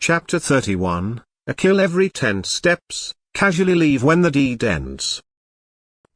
Chapter 31, A kill every 10 steps, casually leave when the deed ends.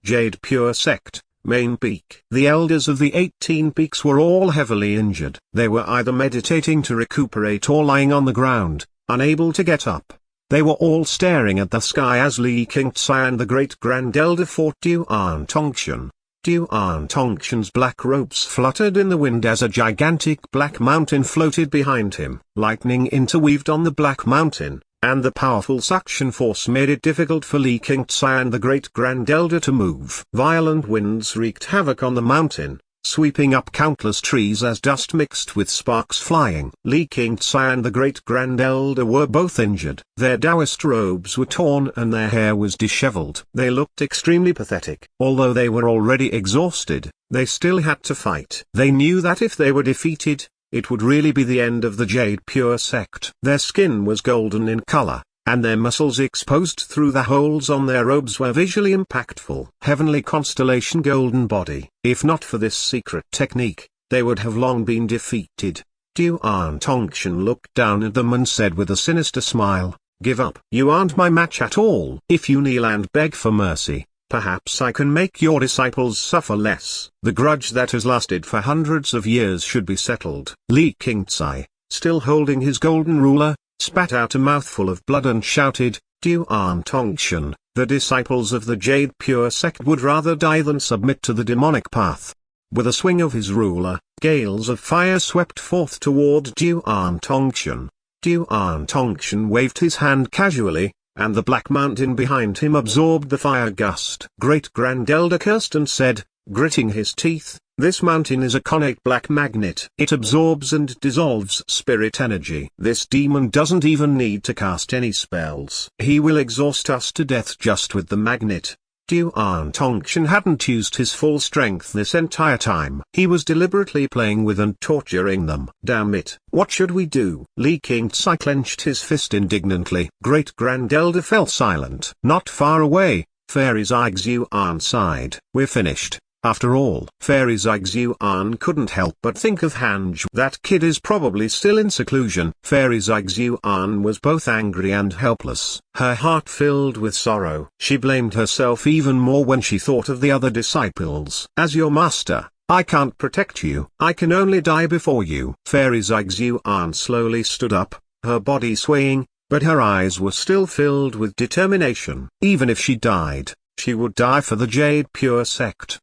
Jade Pure Sect, Main Peak. The elders of the 18 peaks were all heavily injured. They were either meditating to recuperate or lying on the ground, unable to get up. They were all staring at the sky as Li Qingzai and the Great Grand Elder fought Duan Tongxuan. Duan Tongxuan's black robes fluttered in the wind as a gigantic black mountain floated behind him. Lightning interweaved on the black mountain, and the powerful suction force made it difficult for Li Qingzai and the Great Grand Elder to move. Violent winds wreaked havoc on the mountain, sweeping up countless trees as dust mixed with sparks flying. Li Qingzai and the Great Grand Elder were both injured. Their Taoist robes were torn and their hair was disheveled. They looked extremely pathetic. Although they were already exhausted, they still had to fight. They knew that if they were defeated, it would really be the end of the Jade Pure Sect. Their skin was golden in color, and their muscles exposed through the holes on their robes were visually impactful. Heavenly constellation golden body. If not for this secret technique, they would have long been defeated. Duan Tongxuan looked down at them and said with a sinister smile, "Give up. You aren't my match at all. If you kneel and beg for mercy, perhaps I can make your disciples suffer less. The grudge that has lasted for hundreds of years should be settled." Li Qingzai, still holding his golden ruler, spat out a mouthful of blood and shouted, "Duan Tongxuan, the disciples of the Jade Pure Sect would rather die than submit to the demonic path." With a swing of his ruler, gales of fire swept forth toward Duan Tongxuan. Duan Tongxuan waved his hand casually, and the black mountain behind him absorbed the fire gust. Great Grand Elder cursed and said, gritting his teeth, "This mountain is a connate black magnet. It absorbs and dissolves spirit energy. This demon doesn't even need to cast any spells. He will exhaust us to death just with the magnet." Duan Tongxuan hadn't used his full strength this entire time. He was deliberately playing with and torturing them. Damn it, what should we do? Li Qingzai clenched his fist indignantly. Great Grand Elder fell silent. Not far away, Fairy Zhiguan sighed. "We're finished. After all." Fairy Zhiguan couldn't help but think of Hanju. That kid is probably still in seclusion. Fairy Zhiguan was both angry and helpless. Her heart filled with sorrow. She blamed herself even more when she thought of the other disciples. "As your master, I can't protect you. I can only die before you." Fairy Zhiguan slowly stood up, her body swaying, but her eyes were still filled with determination. Even if she died, she would die for the Jade Pure Sect.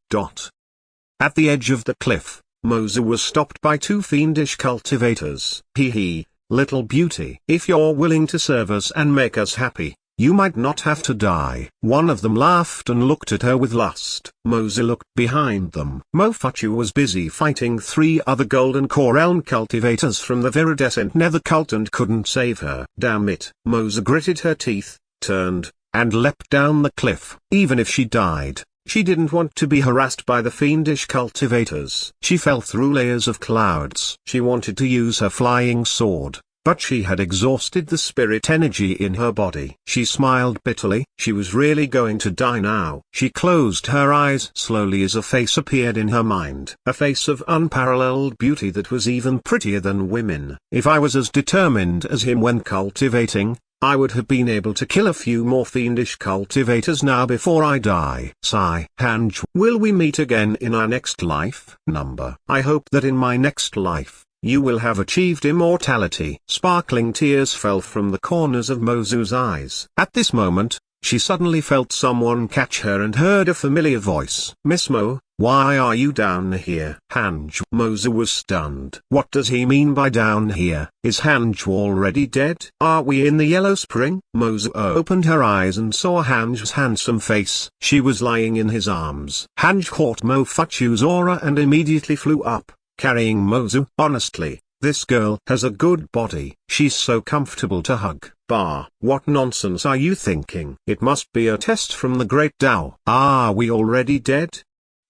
At the edge of the cliff, Mozu was stopped by two fiendish cultivators. "Hee, little beauty. If you're willing to serve us and make us happy, you might not have to die." One of them laughed and looked at her with lust. Mozu looked behind them. Mofuchu was busy fighting three other golden core realm cultivators from the viridescent nether cult and couldn't save her. Damn it. Mozu gritted her teeth, turned, and leapt down the cliff. Even if she died, she didn't want to be harassed by the fiendish cultivators. She fell through layers of clouds. She wanted to use her flying sword, but she had exhausted the spirit energy in her body. She smiled bitterly. She was really going to die now. She closed her eyes slowly as a face appeared in her mind. A face of unparalleled beauty that was even prettier than women. If I was as determined as him when cultivating, I would have been able to kill a few more fiendish cultivators now before I die. Sigh. Hanju, will we meet again in our next life? Number. I hope that in my next life, you will have achieved immortality. Sparkling tears fell from the corners of Mozu's eyes. At this moment, she suddenly felt someone catch her and heard a familiar voice. "Miss Mo, why are you down here?" Hanju. Mozu was stunned. What does he mean by down here? Is Hanju already dead? Are we in the Yellow Spring? Mozu opened her eyes and saw Hanju's handsome face. She was lying in his arms. Hanju caught Mofuchu's aura and immediately flew up, carrying Mozu. Honestly, this girl has a good body. She's so comfortable to hug. Bah, what nonsense are you thinking? It must be a test from the Great Dao. Are we already dead?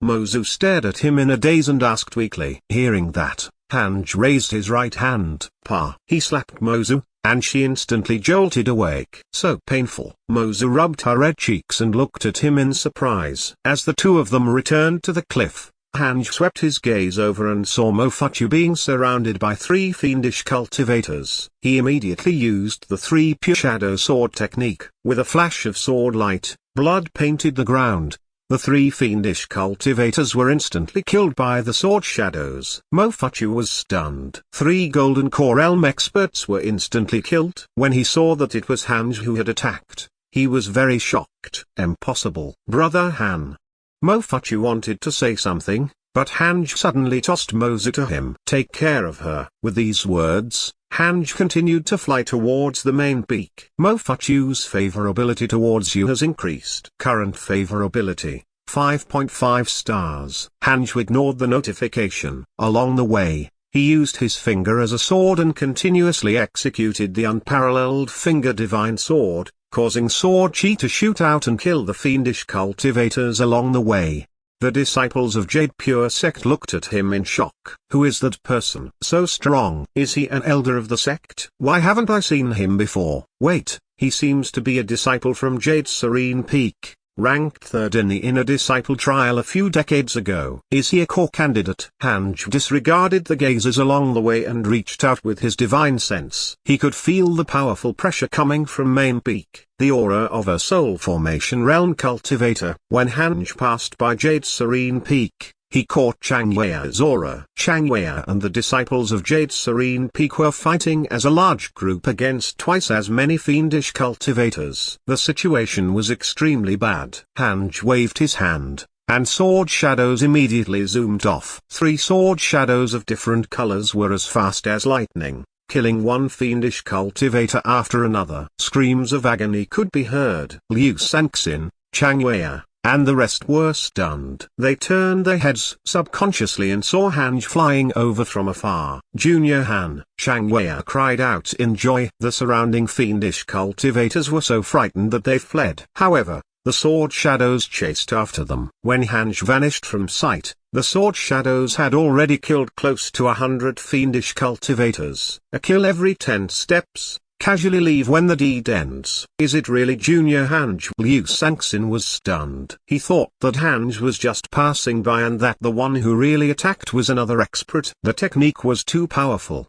Mozu stared at him in a daze and asked weakly. Hearing that, Hanju raised his right hand. Pa. He slapped Mozu, and she instantly jolted awake. So painful. Mozu rubbed her red cheeks and looked at him in surprise. As the two of them returned to the cliff, Hanj swept his gaze over and saw Mofuchu being surrounded by 3 fiendish cultivators. He immediately used the 3 pure shadow sword technique. With a flash of sword light, blood painted the ground. The 3 fiendish cultivators were instantly killed by the sword shadows. Mofuchu was stunned. 3 Golden Core Realm experts were instantly killed. When he saw that it was Hanj who had attacked, he was very shocked. Impossible. Brother Han. Mofuchu wanted to say something, but Hanj suddenly tossed Mozu to him. Take care of her. With these words, Hanj continued to fly towards the main peak. Mofuchu's favorability towards you has increased. Current favorability, 5.5 stars. Hanj ignored the notification. Along the way, he used his finger as a sword and continuously executed the unparalleled finger divine sword, causing sword chi to shoot out and kill the fiendish cultivators along the way. The disciples of Jade Pure Sect looked at him in shock. Who is that person? So strong. Is he an elder of the sect? Why haven't I seen him before? Wait, he seems to be a disciple from Jade's Serene Peak, ranked 3rd in the inner disciple trial a few decades ago. Is he a core candidate? Hanj disregarded the gazes along the way and reached out with his divine sense. He could feel the powerful pressure coming from main peak, the aura of a soul formation realm cultivator. When Hanj passed by Jade's Serene Peak, he caught Changwea's aura. Changwea and the disciples of Jade's Serene Peak were fighting as a large group against twice as many fiendish cultivators. The situation was extremely bad. Hanj waved his hand, and sword shadows immediately zoomed off. 3 sword shadows of different colors were as fast as lightning, killing one fiendish cultivator after another. Screams of agony could be heard. Liu Sanxin, Changwea, and the rest were stunned. They turned their heads subconsciously and saw Hanj flying over from afar. Junior Han, Changwea cried out in joy. The surrounding fiendish cultivators were so frightened that they fled. However, the sword shadows chased after them. When Hanj vanished from sight, the sword shadows had already killed close to 100 fiendish cultivators. A kill every 10 steps. Casually leave when the deed ends. Is it really Junior Hanj? Liu Sanxin was stunned. He thought that Hanj was just passing by and that the one who really attacked was another expert. The technique was too powerful.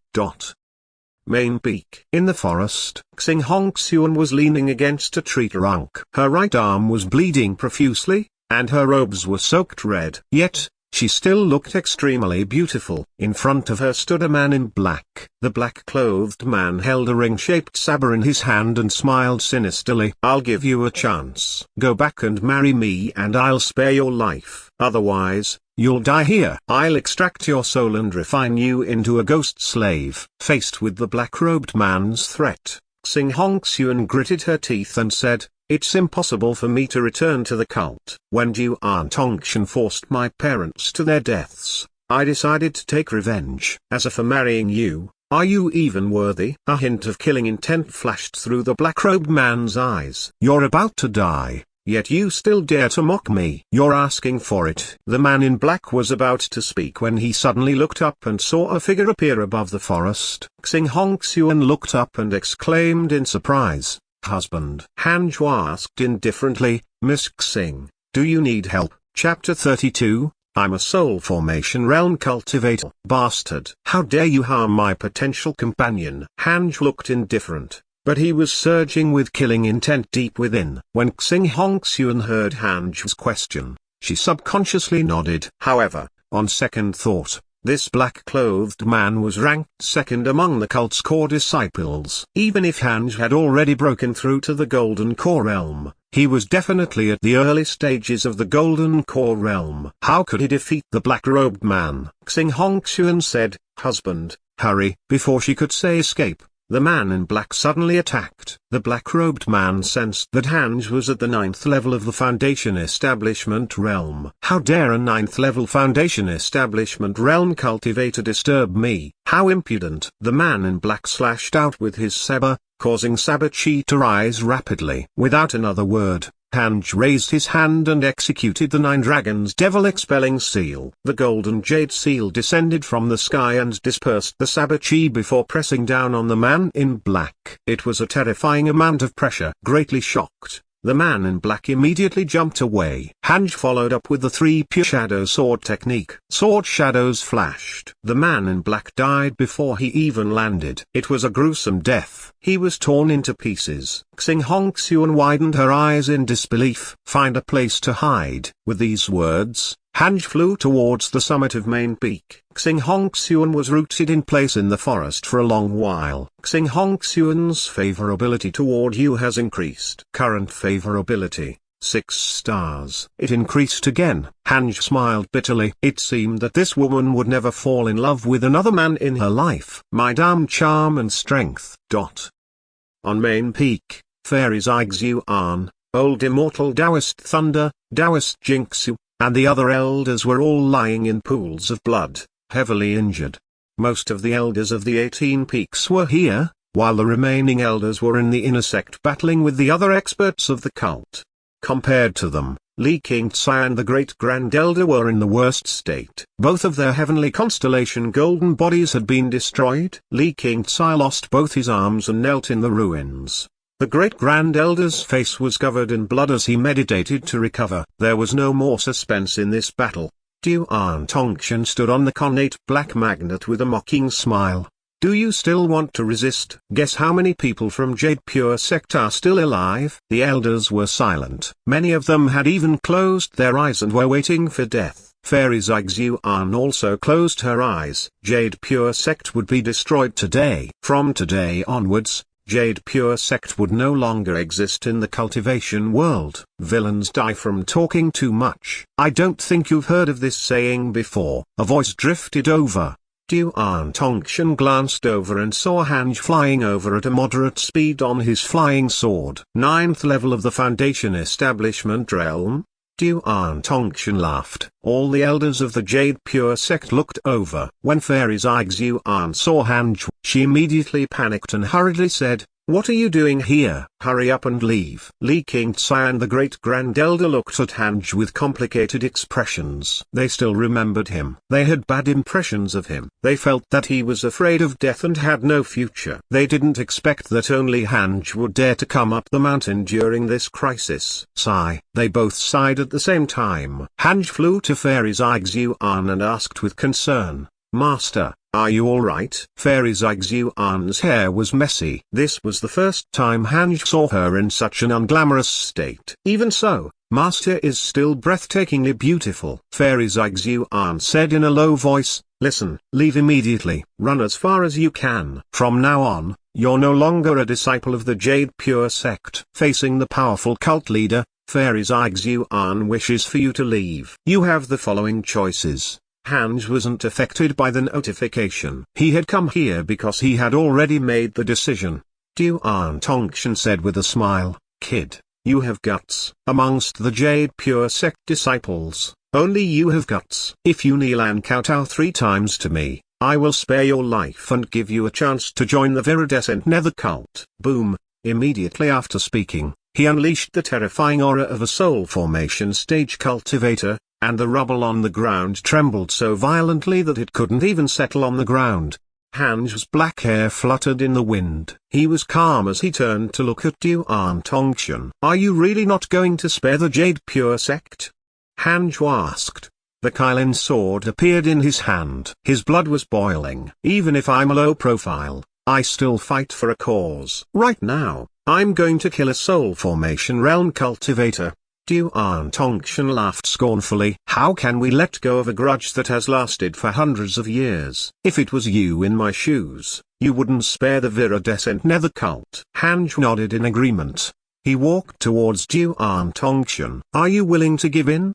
Main peak. In the forest, Xing Hongxian was leaning against a tree trunk. Her right arm was bleeding profusely, and her robes were soaked red. Yet, she still looked extremely beautiful. In front of her stood a man in black. The black-clothed man held a ring-shaped saber in his hand and smiled sinisterly. I'll give you a chance. Go back and marry me and I'll spare your life. Otherwise, you'll die here. I'll extract your soul and refine you into a ghost slave. Faced with the black-robed man's threat, Xing Hongxian gritted her teeth and said, it's impossible for me to return to the cult. When Jiu An Tongshan forced my parents to their deaths, I decided to take revenge. As for marrying you, are you even worthy? A hint of killing intent flashed through the black-robed man's eyes. You're about to die, yet you still dare to mock me. You're asking for it. The man in black was about to speak when he suddenly looked up and saw a figure appear above the forest. Xing Hongxian looked up and exclaimed in surprise, husband. Hanj asked indifferently, Miss Xing, do you need help? Chapter 32, I'm a soul formation realm cultivator. Bastard. How dare you harm my potential companion? Hanj looked indifferent, but he was surging with killing intent deep within. When Xing Hongxian heard Hanj's question, she subconsciously nodded. However, on second thought, this black-clothed man was ranked 2nd among the cult's core disciples. Even if Hanj had already broken through to the Golden Core Realm, he was definitely at the early stages of the Golden Core Realm. How could he defeat the black-robed man? Xing Hongxian said, husband, hurry. Before she could say escape, the man in black suddenly attacked. The black-robed man sensed that Hanj was at the 9th level of the Foundation Establishment Realm. How dare a 9th level Foundation Establishment Realm cultivator disturb me? How impudent! The man in black slashed out with his saber, causing saber chi to rise rapidly. Without another word, Hanj raised his hand and executed the 9 dragons devil expelling seal. The golden jade seal descended from the sky and dispersed the saber chi before pressing down on the man in black. It was a terrifying amount of pressure. Greatly shocked, The man in black immediately jumped away. Hanj followed up with the 3 pure shadow sword technique. Sword shadows flashed. The man in black died before he even landed. It was a gruesome death. He was torn into pieces. Xing Hongxian widened her eyes in disbelief. Find a place to hide. With these words, Hanj flew towards the summit of Main Peak. Xing Hongxian was rooted in place in the forest for a long while. Xing Hongxian's favorability toward you has increased. Current favorability, 6 stars. It increased again. Hanj smiled bitterly. It seemed that this woman would never fall in love with another man in her life. My damn charm and strength. On Main Peak, fairies Ixuan, old immortal Taoist Thunder, Taoist Jinxu, and the other elders were all lying in pools of blood, heavily injured. Most of the elders of the 18 peaks were here, while the remaining elders were in the inner sect battling with the other experts of the cult. Compared to them, Li Qingcai and the Great Grand Elder were in the worst state. Both of their heavenly constellation golden bodies had been destroyed. Li Qingcai lost both his arms and knelt in the ruins. The Great Grand Elder's face was covered in blood as he meditated to recover. There was no more suspense in this battle. Duan Tongxian stood on the connate black magnet with a mocking smile. Do you still want to resist? Guess how many people from Jade Pure Sect are still alive? The elders were silent. Many of them had even closed their eyes and were waiting for death. Fairy Ixuan also closed her eyes. Jade Pure Sect would be destroyed today. From today onwards, Jade Pure Sect would no longer exist in the cultivation world. Villains die from talking too much. I don't think you've heard of this saying before. A voice drifted over. Duan Tongxian glanced over and saw Hanj flying over at a moderate speed on his flying sword. 9th level of the Foundation Establishment Realm? Duan Tongxian laughed. All the elders of the Jade Pure Sect looked over. When Fairy Ixuan saw Hanj, she immediately panicked and hurriedly said, "What are you doing here? Hurry up and leave." Li Qingcai and the Great Grand Elder looked at Hanj with complicated expressions. They still remembered him. They had bad impressions of him. They felt that he was afraid of death and had no future. They didn't expect that only Hanj would dare to come up the mountain during this crisis. Sigh. They both sighed at the same time. Hanj flew to Fairy Ixuan and asked with concern, "Master, are you alright?" Fairy Ixuan's hair was messy. This was the first time Hanj saw her in such an unglamorous state. Even so, Master is still breathtakingly beautiful. Fairy Ixuan said in a low voice, "Listen, leave immediately. Run as far as you can. From now on, you're no longer a disciple of the Jade Pure Sect." Facing the powerful cult leader, Fairy Ixuan wishes for you to leave. You have the following choices. Hanj wasn't affected by the notification. He had come here because he had already made the decision. Duan Tongxian said with a smile, "Kid, you have guts. Amongst the Jade Pure Sect disciples, only you have guts. If you kneel and kowtow 3 times to me, I will spare your life and give you a chance to join the viridescent nether cult." Boom. Immediately after speaking, he unleashed the terrifying aura of a soul formation stage cultivator, and the rubble on the ground trembled so violently that it couldn't even settle on the ground. Hanj's black hair fluttered in the wind. He was calm as he turned to look at Duan Tongxian. "Are you really not going to spare the Jade Pure Sect?" Hanj asked. The Kylin sword appeared in his hand. His blood was boiling. "Even if I'm a low profile, I still fight for a cause. Right now, I'm going to kill a soul formation realm cultivator." Duan Tongxian laughed scornfully. "How can we let go of a grudge that has lasted for hundreds of years? If it was you in my shoes, you wouldn't spare the viridescent nether cult." Hanj nodded in agreement. He walked towards Duan Tongxian. "Are you willing to give in?"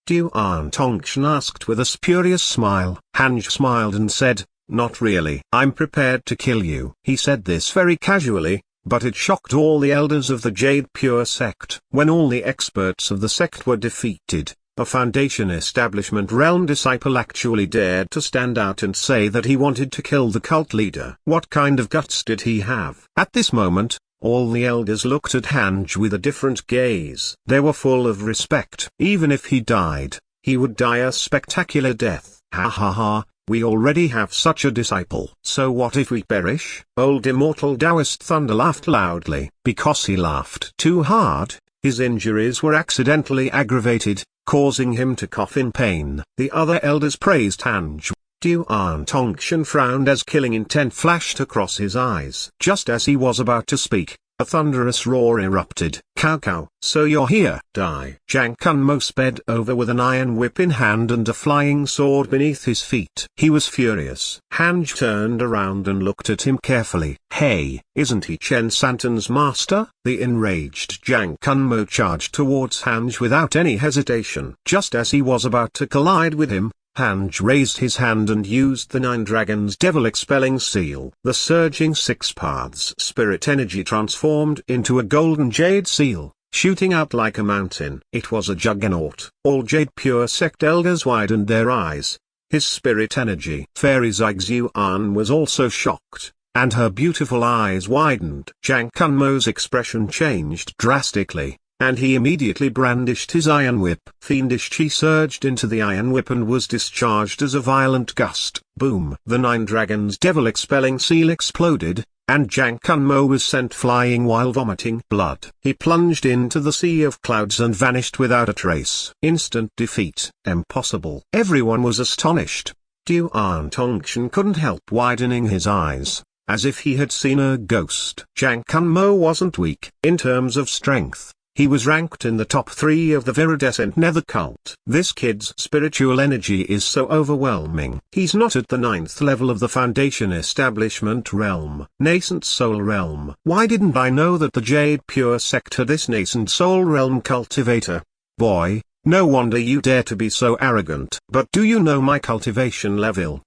Duan Tongxian asked with a spurious smile. Hanj smiled and said, "Not really. I'm prepared to kill you." He said this very casually, but it shocked all the elders of the Jade Pure Sect. When all the experts of the sect were defeated, a Foundation Establishment Realm disciple actually dared to stand out and say that he wanted to kill the cult leader. What kind of guts did he have? At this moment, all the elders looked at Hanj with a different gaze. They were full of respect. Even if he died, he would die a spectacular death. Ha ha ha. We already have such a disciple. So what if we perish? Old Immortal Taoist Thunder laughed loudly. Because he laughed too hard, His injuries were accidentally aggravated, causing him to cough in pain. The other elders praised Hanj. Duan Tongshan frowned as killing intent flashed across his eyes. Just as he was about to speak, a thunderous roar erupted. Cow cow, so you're here. Die. Jiang Kunmo sped over with an iron whip in hand and a flying sword beneath his feet. He was furious. Hanj turned around and looked at him carefully. Hey, isn't he Chen Santan's master? The enraged Jiang Kunmo charged towards Hanj without any hesitation. Just as he was about to collide with him, Hanj raised his hand and used the Nine Dragons Devil Expelling Seal. The surging Six Paths spirit energy transformed into a golden jade seal, shooting out like a mountain. It was a juggernaut. All Jade Pure Sect elders widened their eyes. His spirit energy. Fairy Zixuan was also shocked, and her beautiful eyes widened. Jiang Kunmo's expression changed drastically, and he immediately brandished his iron whip. Fiendish chi surged into the iron whip and was discharged as a violent gust. Boom! The Nine Dragons Devil Expelling Seal exploded, and Jiang Kunmo was sent flying while vomiting blood. He plunged into the sea of clouds and vanished without a trace. Instant defeat. Impossible. Everyone was astonished. Duan Tongshan couldn't help widening his eyes, as if he had seen a ghost. Jiang Kunmo wasn't weak. In terms of strength, he was ranked in the top 3 of the viridescent nether cult. This kid's spiritual energy is so overwhelming. He's not at the 9th level of the Foundation Establishment Realm. Nascent Soul Realm. Why didn't I know that the Jade Pure Sect had this Nascent Soul Realm cultivator? Boy, no wonder you dare to be so arrogant. But do you know my cultivation level?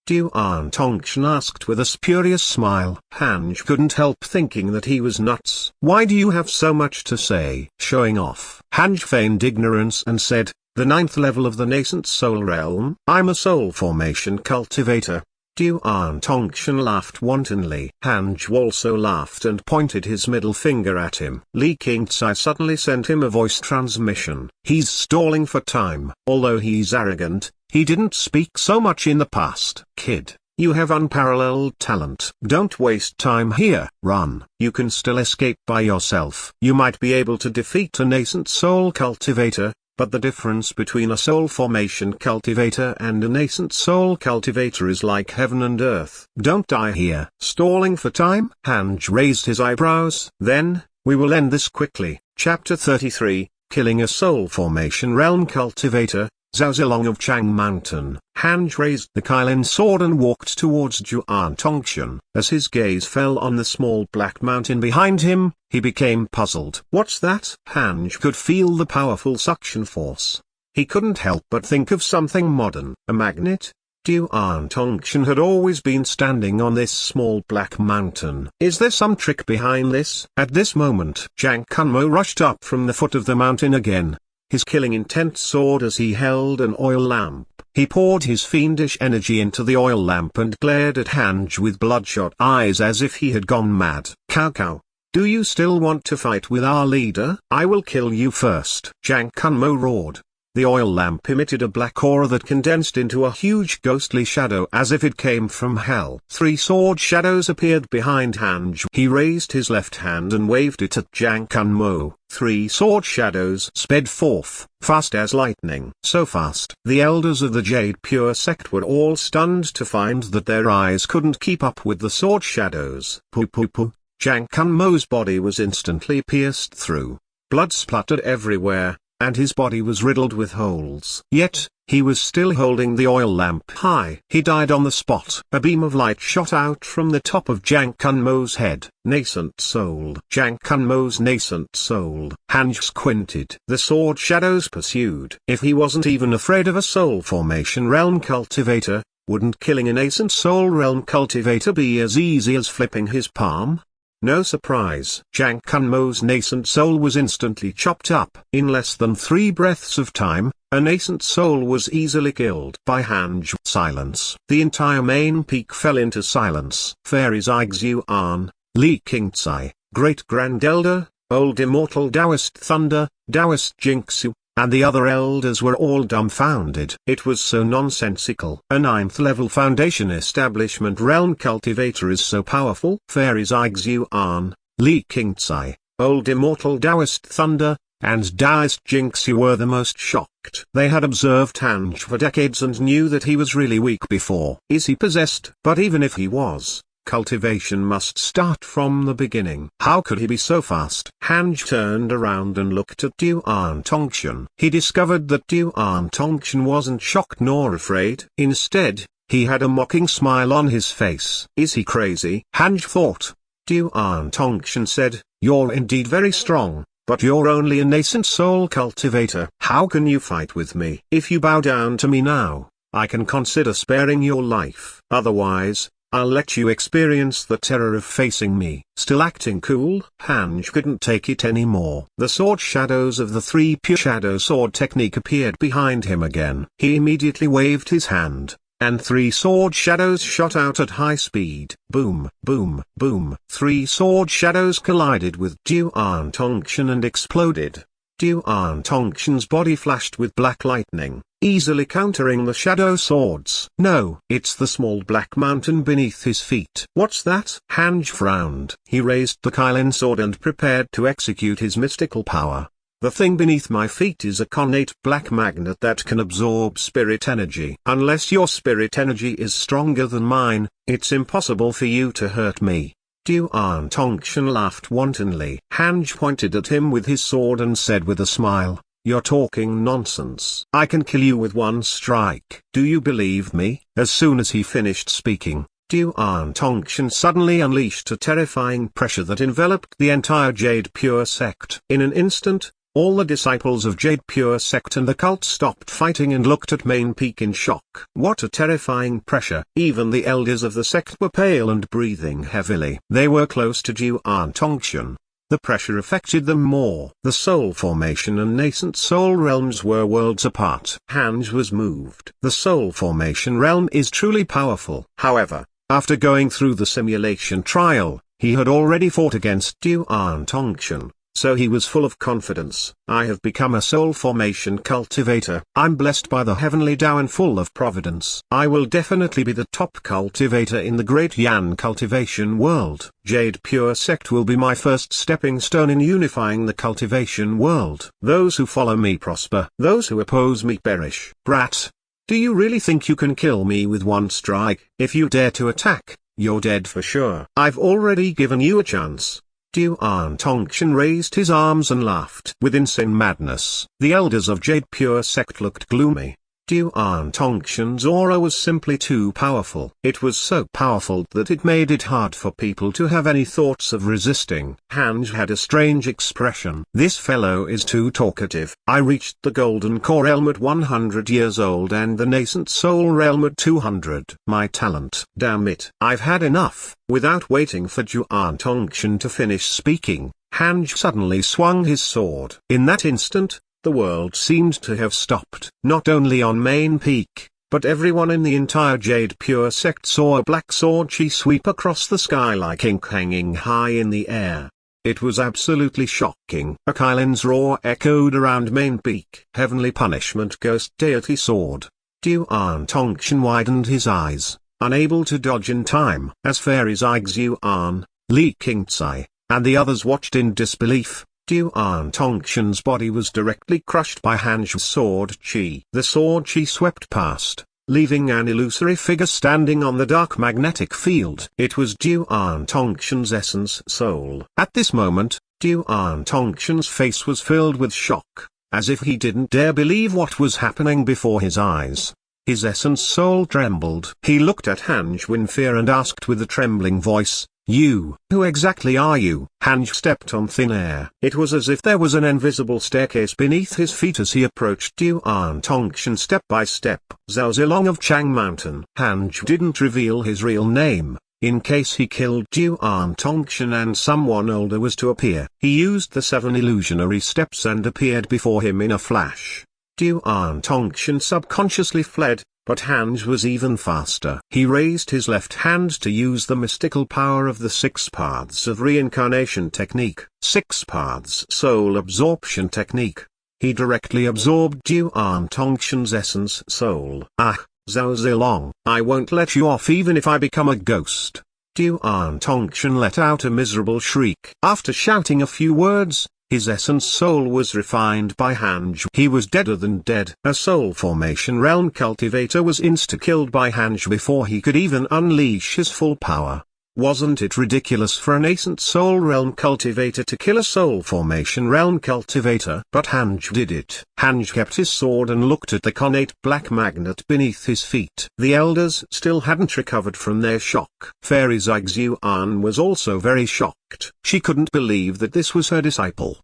Duan Tongshan asked with a spurious smile. Hanj couldn't help thinking that he was nuts. Why do you have so much to say? Showing off. Hanj feigned ignorance and said, the 9th level of the Nascent Soul Realm. I'm a soul formation cultivator. Duan Tongshan laughed wantonly. Hanj also laughed and pointed his middle finger at him. Li Qingcai suddenly sent him a voice transmission. He's stalling for time. Although he's arrogant, he didn't speak so much in the past. Kid, you have unparalleled talent. Don't waste time here. Run. You can still escape by yourself. You might be able to defeat a nascent soul cultivator, but the difference between a soul formation cultivator and a nascent soul cultivator is like heaven and earth. Don't die here. Stalling for time? Hanj raised his eyebrows. Then, we will end this quickly. Chapter 33, Killing a Soul Formation Realm Cultivator. Zhao Zilong of Chang Mountain. Hanj raised the Kylin sword and walked towards Duan Tongshan. As his gaze fell on the small black mountain behind him, he became puzzled. What's that? Hanj could feel the powerful suction force. He couldn't help but think of something modern. A magnet? Duan Tongshan had always been standing on this small black mountain. Is there some trick behind this? At this moment, Jiang Kunmo rushed up from the foot of the mountain again, his killing intent soared as he held an oil lamp. He poured his fiendish energy into the oil lamp and glared at Hanj with bloodshot eyes as if he had gone mad. Cow cow, do you still want to fight with our leader? I will kill you first. Jiang Kunmo roared. The oil lamp emitted a black aura that condensed into a huge ghostly shadow as if it came from hell. 3 sword shadows appeared behind Hanj. He raised his left hand and waved it at Jiang Kunmo. 3 sword shadows sped forth, fast as lightning. So fast. The elders of the Jade Pure Sect were all stunned to find that their eyes couldn't keep up with the sword shadows. Poo poo poo. Jiang Kunmo's body was instantly pierced through. Blood spluttered everywhere, and his body was riddled with holes. Yet, he was still holding the oil lamp high. He died on the spot. A beam of light shot out from the top of Jiang Kunmo's head. Nascent soul. Jiang Kunmo's nascent soul. Hanj squinted. The sword shadows pursued. If he wasn't even afraid of a soul formation realm cultivator, wouldn't killing a nascent soul realm cultivator be as easy as flipping his palm? No surprise. Jiang Kunmo's nascent soul was instantly chopped up. In less than 3 breaths of time, a nascent soul was easily killed by Hanj. Silence. The entire main peak fell into silence. Fairy Zixuan, Li Qingcai, Great Grand Elder, Old Immortal Taoist Thunder, Taoist Jinxu, and the other elders were all dumbfounded. It was so nonsensical. A 9th level Foundation Establishment Realm cultivator is so powerful. Fairy Zixuan, Li Qingcai, old Immortal Taoist Thunder, and Taoist Jinxie were the most shocked. They had observed Hanj for decades and knew that he was really weak before. Is he possessed? But even if he was, cultivation must start from the beginning. How could he be so fast? Hanj turned around and looked at Duan Tongchen. He discovered that Duan Tongchen wasn't shocked nor afraid. Instead, he had a mocking smile on his face. Is he crazy? Hanj thought. Duan Tongchen said, "You're indeed very strong, but you're only a nascent soul cultivator. How can you fight with me? If you bow down to me now, I can consider sparing your life. Otherwise, I'll let you experience the terror of facing me." Still acting cool, Hanj couldn't take it anymore. The sword shadows of the 3 pure shadow sword technique appeared behind him again. He immediately waved his hand, and 3 sword shadows shot out at high speed. Boom, boom, boom. 3 sword shadows collided with Duan Tongchen and exploded. Duan Tongchen's body flashed with black lightning, easily countering the shadow swords. No, it's the small black mountain beneath his feet. What's that? Hanj frowned. He raised the Kylin sword and prepared to execute his mystical power. The thing beneath my feet is a connate black magnet that can absorb spirit energy. Unless your spirit energy is stronger than mine, it's impossible for you to hurt me. Duan Tongchen laughed wantonly. Hanj pointed at him with his sword and said with a smile, "You're talking nonsense. I can kill you with 1 strike. Do you believe me?" As soon as he finished speaking, Duan Tongchen suddenly unleashed a terrifying pressure that enveloped the entire Jade Pure sect. In an instant, all the disciples of Jade Pure sect and the cult stopped fighting and looked at Main Peak in shock. What a terrifying pressure! Even the elders of the sect were pale and breathing heavily. They were close to Duan Tongchen. The pressure affected them more. The soul formation and nascent soul realms were worlds apart. Hanj was moved. The soul formation realm is truly powerful. However, after going through the simulation trial, he had already fought against Duan Tongchen. So he was full of confidence. I have become a soul formation cultivator. I'm blessed by the heavenly Tao and full of providence. I will definitely be the top cultivator in the great Yan cultivation world. Jade Pure sect will be my first stepping stone in unifying the cultivation world. Those who follow me prosper. Those who oppose me perish. Brat! Do you really think you can kill me with 1 strike? If you dare to attack, you're dead for sure. I've already given you a chance. Duan Tongchen raised his arms and laughed with insane madness. The elders of Jade Pure sect looked gloomy. Duan Tongchen's aura was simply too powerful. It was so powerful that it made it hard for people to have any thoughts of resisting. Hanj had a strange expression. This fellow is too talkative. I reached the Golden Core Realm at 100 years old and the Nascent Soul Realm at 200. My talent. Damn it. I've had enough. Without waiting for Duan Tongchen to finish speaking, Hanj suddenly swung his sword. In that instant, the world seemed to have stopped. Not only on Main Peak, but everyone in the entire Jade Pure sect saw a black sword chi sweep across the sky like ink hanging high in the air. It was absolutely shocking. A Kylin's roar echoed around Main Peak. Heavenly punishment ghost deity sword. Duan Tongchen widened his eyes, unable to dodge in time. As fairies Yuan, Li Qingcai, and the others watched in disbelief, Duan Tongchen's body was directly crushed by Hanj's sword chi. The sword chi swept past, leaving an illusory figure standing on the dark magnetic field. It was Duan Tongchen's essence soul. At this moment, Duan Tongchen's face was filled with shock, as if he didn't dare believe what was happening before his eyes. His essence soul trembled. He looked at Hanj in fear and asked with a trembling voice, "You, who exactly are you?" Hanj stepped on thin air. It was as if there was an invisible staircase beneath his feet as he approached Duan Tongchen step by step. Zhao Zilong of Chang Mountain. Hanj didn't reveal his real name, in case he killed Duan Tongchen and someone older was to appear. He used the 7 illusionary steps and appeared before him in a flash. Duan Tongchen subconsciously fled, but Hanj was even faster. He raised his left hand to use the mystical power of the 6 paths of reincarnation technique, 6 paths soul absorption technique. He directly absorbed Duan Tongchen's essence soul. Ah, Zhao Zilong, I won't let you off even if I become a ghost. Duan Tongchen let out a miserable shriek. After shouting a few words, his essence soul was refined by Hanj. He was deader than dead. A soul formation realm cultivator was insta-killed by Hanj before he could even unleash his full power. Wasn't it ridiculous for a nascent soul realm cultivator to kill a soul formation realm cultivator? But Hanj did it. Hanj kept his sword and looked at the connate black magnet beneath his feet. The elders still hadn't recovered from their shock. Fairy Zhiguan was also very shocked. She couldn't believe that this was her disciple.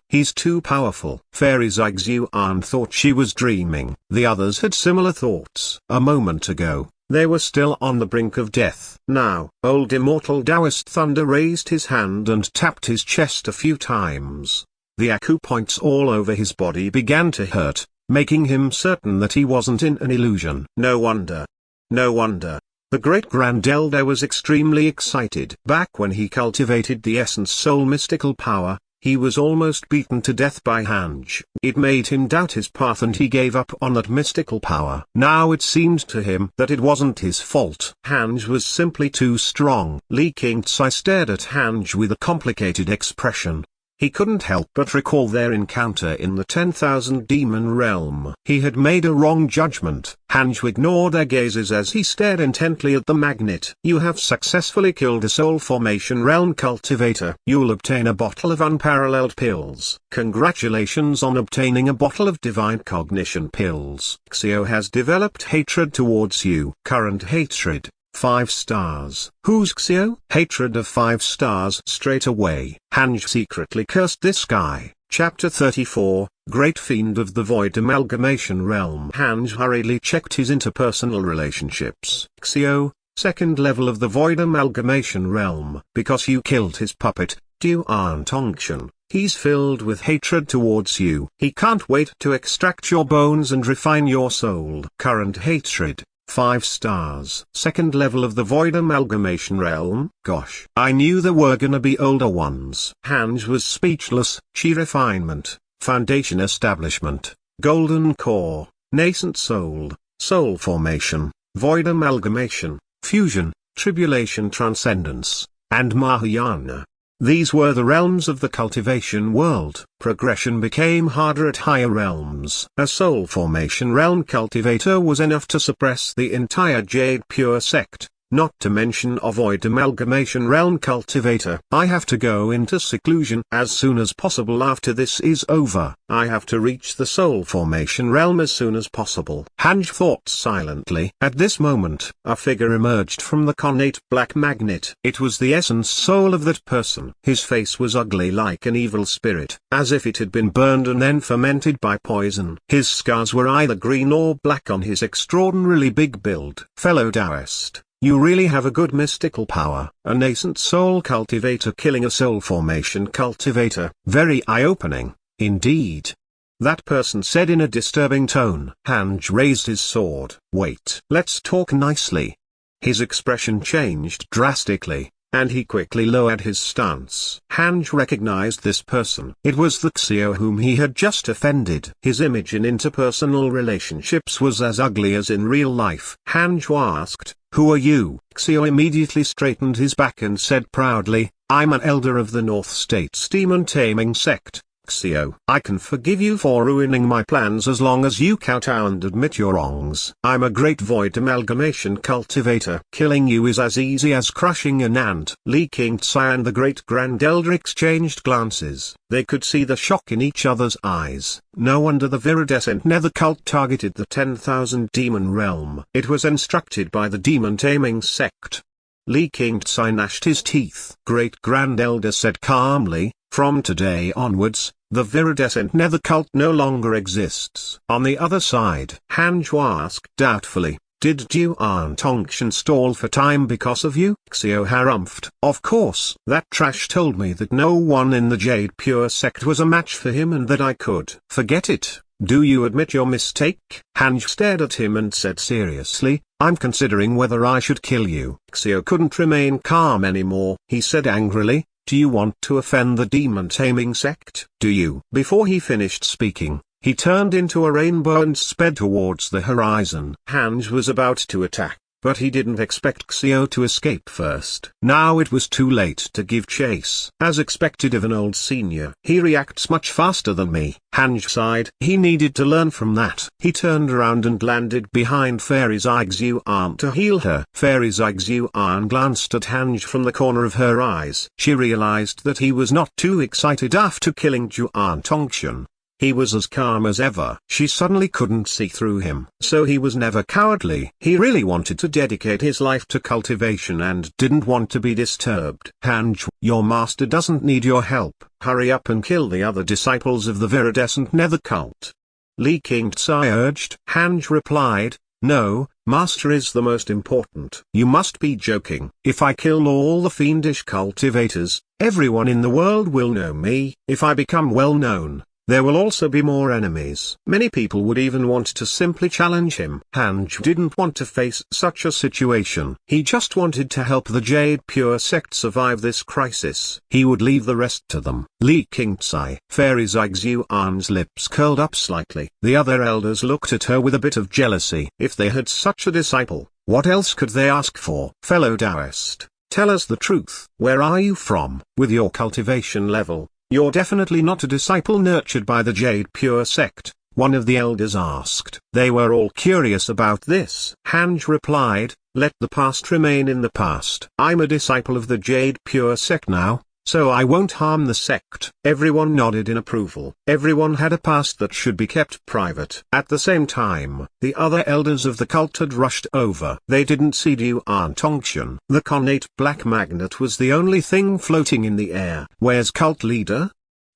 He's too powerful. Fairy Zhiguan thought she was dreaming. The others had similar thoughts. A moment ago, they were still on the brink of death. Now, old Immortal Taoist Thunder raised his hand and tapped his chest a few times. The acupoints all over his body began to hurt, making him certain that he wasn't in an illusion. No wonder. No wonder. The great Grand Elder was extremely excited. Back when he cultivated the essence soul mystical power, he was almost beaten to death by Hanj. It made him doubt his path and he gave up on that mystical power. Now it seemed to him that it wasn't his fault. Hanj was simply too strong. Li Qingzai stared at Hanj with a complicated expression. He couldn't help but recall their encounter in the 10,000 demon realm. He had made a wrong judgment. Hanj ignored their gazes as he stared intently at the magnet. You have successfully killed a soul formation realm cultivator. You'll obtain a bottle of unparalleled pills. Congratulations on obtaining a bottle of divine cognition pills. Xio has developed hatred towards you. Current hatred. 5 stars. Who's Xio? Hatred of 5 stars. Straight away, Hanj secretly cursed this guy. Chapter 34, Great Fiend of the Void Amalgamation Realm. Hanj hurriedly checked his interpersonal relationships. Xio, 2nd level of the Void Amalgamation Realm. Because you killed his puppet, Duan Tongchen, he's filled with hatred towards you. He can't wait to extract your bones and refine your soul. Current hatred. 5 stars. 2nd level of the Void Amalgamation Realm. Gosh. I knew there were gonna be older ones. Hanj was speechless. Chi refinement, foundation establishment, golden core, nascent soul, soul formation, void amalgamation, fusion, tribulation transcendence, and Mahayana. These were the realms of the cultivation world. Progression became harder at higher realms. A soul formation realm cultivator was enough to suppress the entire Jade Pure sect, not to mention a void amalgamation realm cultivator. I have to go into seclusion as soon as possible after this is over. I have to reach the soul formation realm as soon as possible. Hanj thought silently. At this moment, a figure emerged from the connate black magnet. It was the essence soul of that person. His face was ugly like an evil spirit, as if it had been burned and then fermented by poison. His scars were either green or black on his extraordinarily big build. Fellow Taoist, you really have a good mystical power. A nascent soul cultivator killing a soul formation cultivator. Very eye-opening, indeed. That person said in a disturbing tone. Hanj raised his sword. Wait. Let's talk nicely. His expression changed drastically, and he quickly lowered his stance. Hanj recognized this person. It was the Xio whom he had just offended. His image in interpersonal relationships was as ugly as in real life. Hanj asked, "Who are you?" Xio immediately straightened his back and said proudly, "I'm an elder of the North States Demon Taming Sect. Xio, I can forgive you for ruining my plans as long as you kowtow and admit your wrongs. I'm a great void amalgamation cultivator. Killing you is as easy as crushing an ant." Li Qingzai and the great Grand Elder exchanged glances. They could see the shock in each other's eyes. No wonder the viridescent nether cult targeted the 10,000 demon realm. It was instructed by the demon taming sect. Li Qingzai gnashed his teeth. Great Grand Elder said calmly, "From today onwards, the viridescent nether cult no longer exists." On the other side, Hanj asked doubtfully, "Did Duan Tongchen stall for time because of you?" Xio harumphed. "Of course. That trash told me that no one in the Jade Pure sect was a match for him and that I could." "Forget it. Do you admit your mistake?" Hanj stared at him and said seriously, "I'm considering whether I should kill you." Xio couldn't remain calm anymore. He said angrily, "Do you want to offend the demon taming sect? Do you?" Before he finished speaking, he turned into a rainbow and sped towards the horizon. Hanj was about to attack, but he didn't expect Xiao to escape first. Now it was too late to give chase. As expected of an old senior, he reacts much faster than me. Hanj sighed. He needed to learn from that. He turned around and landed behind Fairy Zixuan to heal her. Fairy Zixuan glanced at Hanj from the corner of her eyes. She realized that he was not too excited after killing Juan Tongshan. He was as calm as ever. She suddenly couldn't see through him. So he was never cowardly. He really wanted to dedicate his life to cultivation and didn't want to be disturbed. Hanj, your master doesn't need your help. Hurry up and kill the other disciples of the viridescent nether cult. Li Qingzai urged. Hanj replied, no, master is the most important. You must be joking. If I kill all the fiendish cultivators, everyone in the world will know me. If I become well known, there will also be more enemies. Many people would even want to simply challenge him. Hanj didn't want to face such a situation. He just wanted to help the Jade Pure sect survive this crisis. He would leave the rest to them. Li Qingzai. Fairy Zixuan's lips curled up slightly. The other elders looked at her with a bit of jealousy. If they had such a disciple, what else could they ask for? Fellow Taoist, tell us the truth. Where are you from? With your cultivation level, you're definitely not a disciple nurtured by the Jade Pure sect, one of the elders asked. They were all curious about this. Hanj replied, let the past remain in the past. I'm a disciple of the Jade Pure sect now, so I won't harm the sect. Everyone nodded in approval. Everyone had a past that should be kept private. At the same time, the other elders of the cult had rushed over. They didn't see Yuan Tongshan. The connate black magnet was the only thing floating in the air. Where's cult leader?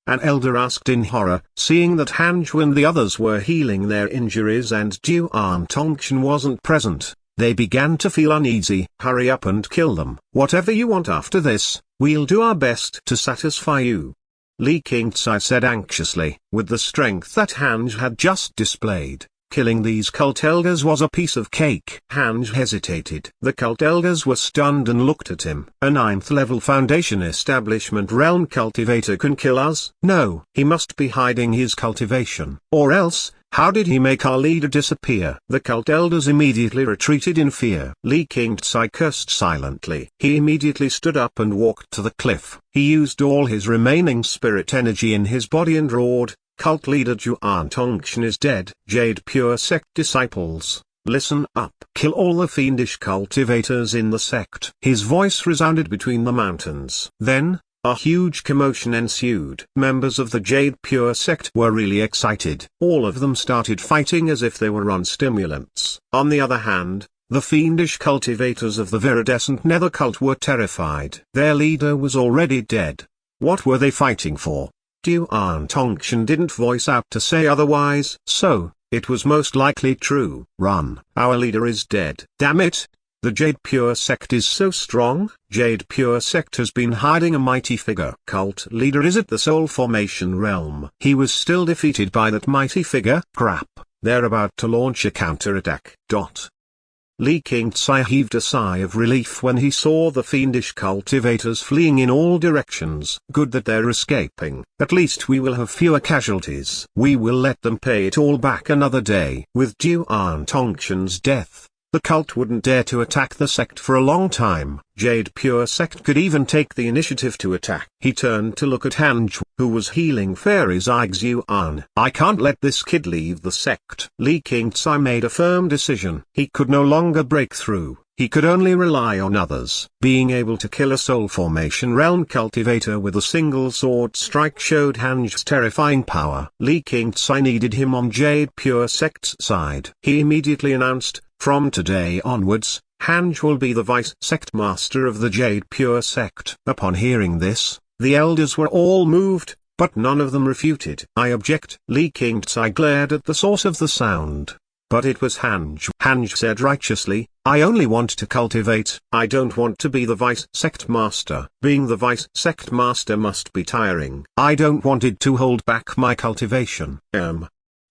An elder asked in horror, seeing that Hanj and the others were healing their injuries and Yuan Tongshan wasn't present. They began to feel uneasy. Hurry up and kill them. Whatever you want after this, we'll do our best to satisfy you. Li Qingzai said anxiously. With the strength that Hanj had just displayed, killing these cult elders was a piece of cake. Hanj hesitated. The cult elders were stunned and looked at him. A 9th level foundation establishment realm cultivator can kill us? No, he must be hiding his cultivation. Or else, how did he make our leader disappear? The cult elders immediately retreated in fear. Li Qingzai cursed silently. He immediately stood up and walked to the cliff. He used all his remaining spirit energy in his body and roared, cult leader Juan Tongshan is dead. Jade Pure sect disciples, listen up. Kill all the fiendish cultivators in the sect. His voice resounded between the mountains. Then, a huge commotion ensued. Members of the Jade Pure sect were really excited. All of them started fighting as if they were on stimulants. On the other hand, the fiendish cultivators of the viridescent nether cult were terrified. Their leader was already dead. What were they fighting for? Yuan Tongshan didn't voice out to say otherwise. So, it was most likely true. Run. Our leader is dead. Damn it. The Jade Pure sect is so strong. Jade Pure sect has been hiding a mighty figure. Cult leader is at the soul formation realm. He was still defeated by that mighty figure. Crap, they're about to launch a counterattack. Li Qingzai heaved a sigh of relief when he saw the fiendish cultivators fleeing in all directions. Good that they're escaping. At least we will have fewer casualties. We will let them pay it all back another day. With Yuan Tongshan's death, the cult wouldn't dare to attack the sect for a long time. Jade Pure sect could even take the initiative to attack. He turned to look at Hanj, who was healing Fairy Zixuan. I can't let this kid leave the sect. Li Qingzai made a firm decision. He could no longer break through. He could only rely on others. Being able to kill a soul formation realm cultivator with a single sword strike showed Hanj's terrifying power. Li Qingzai needed him on Jade Pure sect's side. He immediately announced, from today onwards, Hanj will be the vice-sect master of the Jade Pure sect. Upon hearing this, the elders were all moved, but none of them refuted. I object. Li Qingzai glared at the source of the sound. But it was Hanj. Hanj said righteously, I only want to cultivate. I don't want to be the vice-sect master. Being the vice-sect master must be tiring. I don't want it to hold back my cultivation.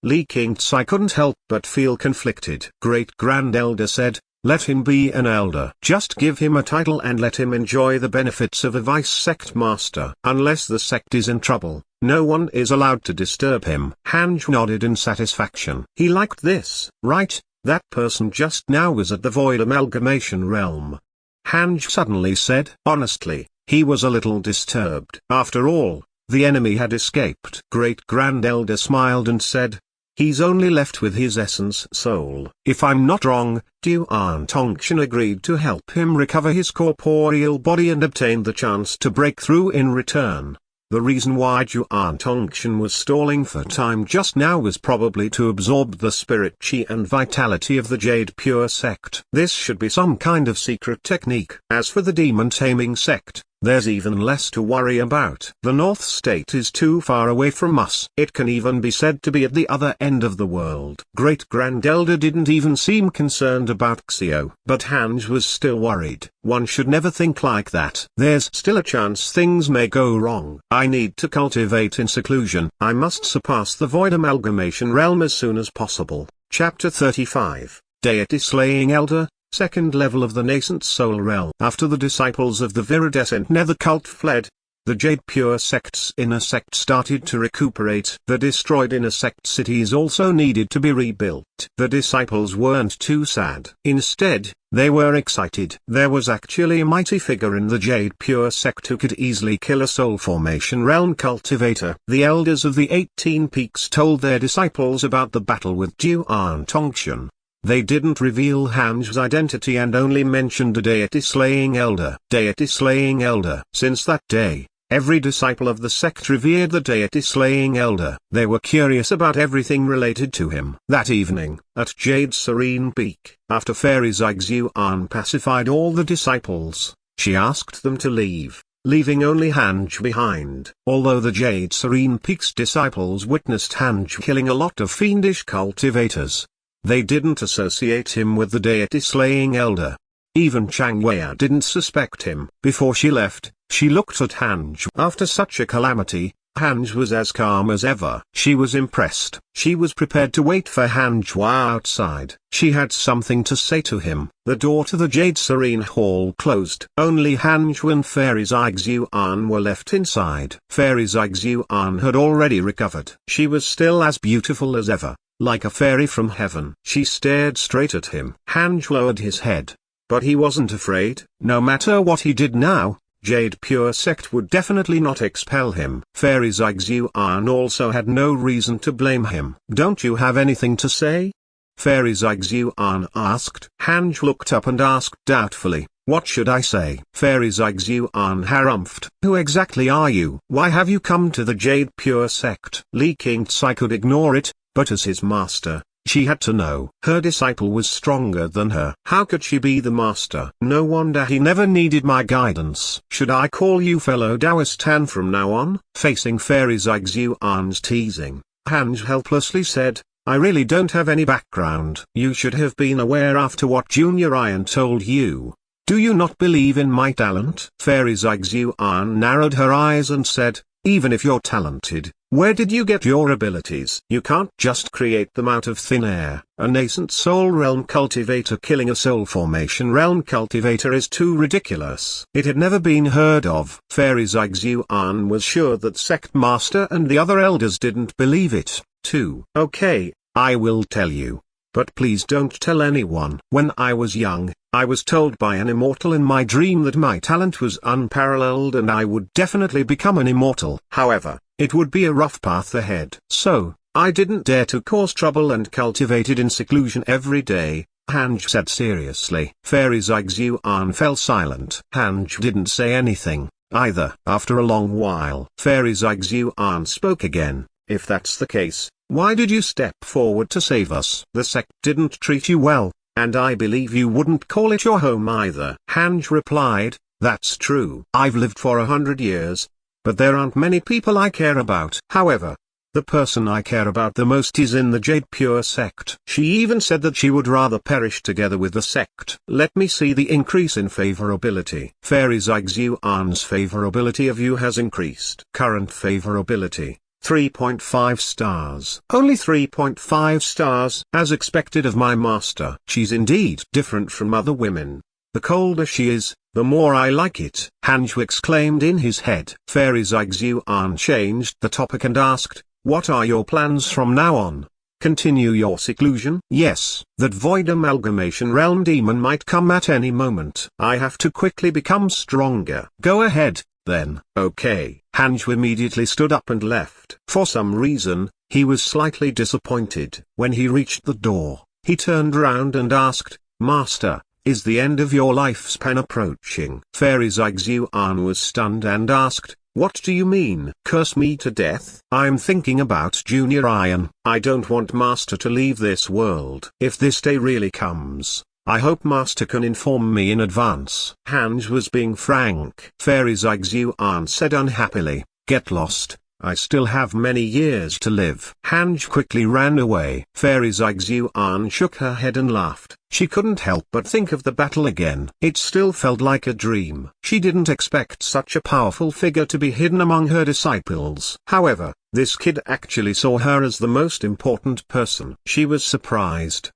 Li Qingzai couldn't help but feel conflicted. Great Grand Elder said, let him be an elder. Just give him a title and let him enjoy the benefits of a vice-sect master. Unless the sect is in trouble, no one is allowed to disturb him. Hanj nodded in satisfaction. He liked this. Right, That person just now was at the Void Amalgamation Realm. Hanj suddenly said. Honestly, he was a little disturbed. After all, the enemy had escaped. Great Grand Elder smiled and said, he's only left with his essence soul. If I'm not wrong, Duan Tongchen agreed to help him recover his corporeal body and obtained the chance to break through in return. The reason why Duan Tongchen was stalling for time just now was probably to absorb the spirit chi and vitality of the Jade Pure sect. This should be some kind of secret technique. As for the demon taming sect, there's even less to worry about. The North State is too far away from us. It can even be said to be at the other end of the world. Great Grand Elder didn't even seem concerned about Xio. But Hanj was still worried. One should never think like that. There's still a chance things may go wrong. I need to cultivate in seclusion. I must surpass the Void Amalgamation Realm as soon as possible. Chapter 35, Deity Slaying Elder. Second level of the nascent soul realm. After the disciples of the viridescent nether cult fled, the Jade Pure sect's inner sect started to recuperate. The destroyed inner sect cities also needed to be rebuilt. The disciples weren't too sad. Instead, they were excited. There was actually a mighty figure in the Jade Pure sect who could easily kill a soul formation realm cultivator. The elders of the 18 peaks told their disciples about the battle with Duan Tongchen. They didn't reveal Hanj's identity and only mentioned a deity slaying elder. Deity slaying elder. Since that day, every disciple of the sect revered the deity slaying elder. They were curious about everything related to him. That evening, at Jade's Serene Peak, after Fairy Zygzuan pacified all the disciples, she asked them to leave, leaving only Hanj behind. Although the Jade Serene Peak's disciples witnessed Hanj killing a lot of fiendish cultivators, they didn't associate him with the deity slaying elder. Even Chang Weya didn't suspect him. Before she left, she looked at Hanj. After such a calamity, Hanj was as calm as ever. She was impressed. She was prepared to wait for Hanj outside. She had something to say to him. The door to the Jade Serene Hall closed. Only Hanj and Fairy Zygzuan were left inside. Fairy Zygzuan had already recovered. She was still as beautiful as ever, like a fairy from heaven. She stared straight at him. Hanj lowered his head. But he wasn't afraid. No matter what he did now, Jade Pure sect would definitely not expel him. Fairy Zygzuan also had no reason to blame him. Don't you have anything to say? Fairy Zygzuan asked. Hanj looked up and asked doubtfully, what should I say? Fairy Zygzuan harumphed. Who exactly are you? Why have you come to the Jade Pure sect? Li Qingtsai could ignore it, but as his master, she had to know. Her disciple was stronger than her. How could she be the master? No wonder he never needed my guidance. Should I call you fellow Taoist Han from now on? Facing Fairy Zygzuan's teasing, Hanj helplessly said, I really don't have any background. You should have been aware after what Junior Iron told you. Do you not believe in my talent? Fairy Zygzuan narrowed her eyes and said, even if you're talented, where did you get your abilities? You can't just create them out of thin air. A nascent soul realm cultivator killing a soul formation realm cultivator is too ridiculous. It had never been heard of. Fairy Zygzuan was sure that sect master and the other elders didn't believe it, too. Okay, I will tell you. But please don't tell anyone. When I was young, I was told by an immortal in my dream that my talent was unparalleled and I would definitely become an immortal. However, it would be a rough path ahead. So, I didn't dare to cause trouble and cultivated in seclusion every day, Hanj said seriously. Fairy Zygzuan fell silent. Hanj didn't say anything, either. After a long while, Fairy Zygzuan spoke again. If that's the case, why did you step forward to save us? The sect didn't treat you well, and I believe you wouldn't call it your home either. Hanj replied, that's true. I've lived for 100 years, but there aren't many people I care about. However, the person I care about the most is in the Jade Pure sect. She even said that she would rather perish together with the sect. Let me see the increase in favorability. Fairy Zygzuan's favorability of you has increased. Current favorability, 3.5 stars. Only 3.5 stars. As expected of my master. She's indeed different from other women. The colder she is, the more I like it, Hanju exclaimed in his head. Fairy Zygzuan changed the topic and asked, what are your plans from now on? Continue your seclusion? Yes, that void amalgamation realm demon might come at any moment. I have to quickly become stronger. Go ahead, then. Okay. Hanj immediately stood up and left. For some reason, he was slightly disappointed. When he reached the door, he turned round and asked, Master, is the end of your lifespan approaching? Fairy Zixuan was stunned and asked, what do you mean? Curse me to death? I'm thinking about Junior Iron. I don't want Master to leave this world. If this day really comes, I hope Master can inform me in advance. Hanj was being frank. Fairy Zixuan said unhappily, get lost. I still have many years to live. Hanj quickly ran away. Fairy Zixuan shook her head and laughed. She couldn't help but think of the battle again. It still felt like a dream. She didn't expect such a powerful figure to be hidden among her disciples. However, this kid actually saw her as the most important person. She was surprised.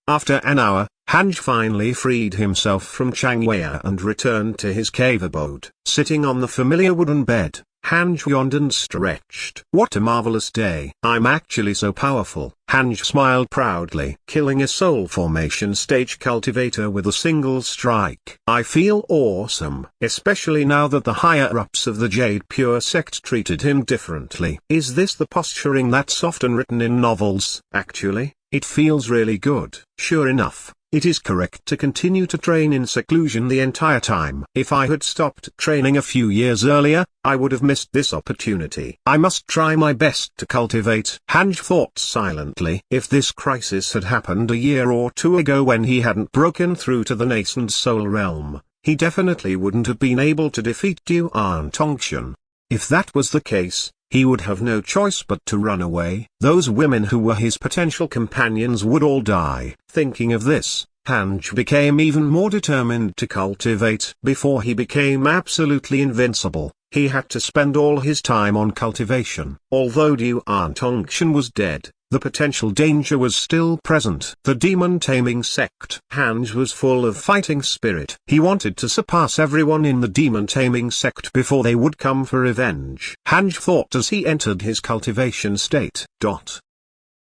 After an hour, Hanj finally freed himself from Changwei and returned to his cave abode. Sitting on the familiar wooden bed, Hanj yawned and stretched. What a marvelous day. I'm actually so powerful. Hanj smiled proudly. Killing a soul formation stage cultivator with a single strike. I feel awesome. Especially now that the higher-ups of the Jade Pure sect treated him differently. Is this the posturing that's often written in novels? Actually, it feels really good. Sure enough, it is correct to continue to train in seclusion the entire time. If I had stopped training a few years earlier, I would have missed this opportunity. I must try my best to cultivate. Hanj thought silently. If this crisis had happened a year or two ago when he hadn't broken through to the nascent soul realm, he definitely wouldn't have been able to defeat Duan Tongxian. If that was the case, he would have no choice but to run away. Those women who were his potential companions would all die. Thinking of this, Hanj became even more determined to cultivate. Before he became absolutely invincible, he had to spend all his time on cultivation. Although Duan Tongxian was dead, the potential danger was still present. The demon taming sect. Hanj was full of fighting spirit. He wanted to surpass everyone in the demon taming sect before they would come for revenge. Hanj thought as he entered his cultivation state.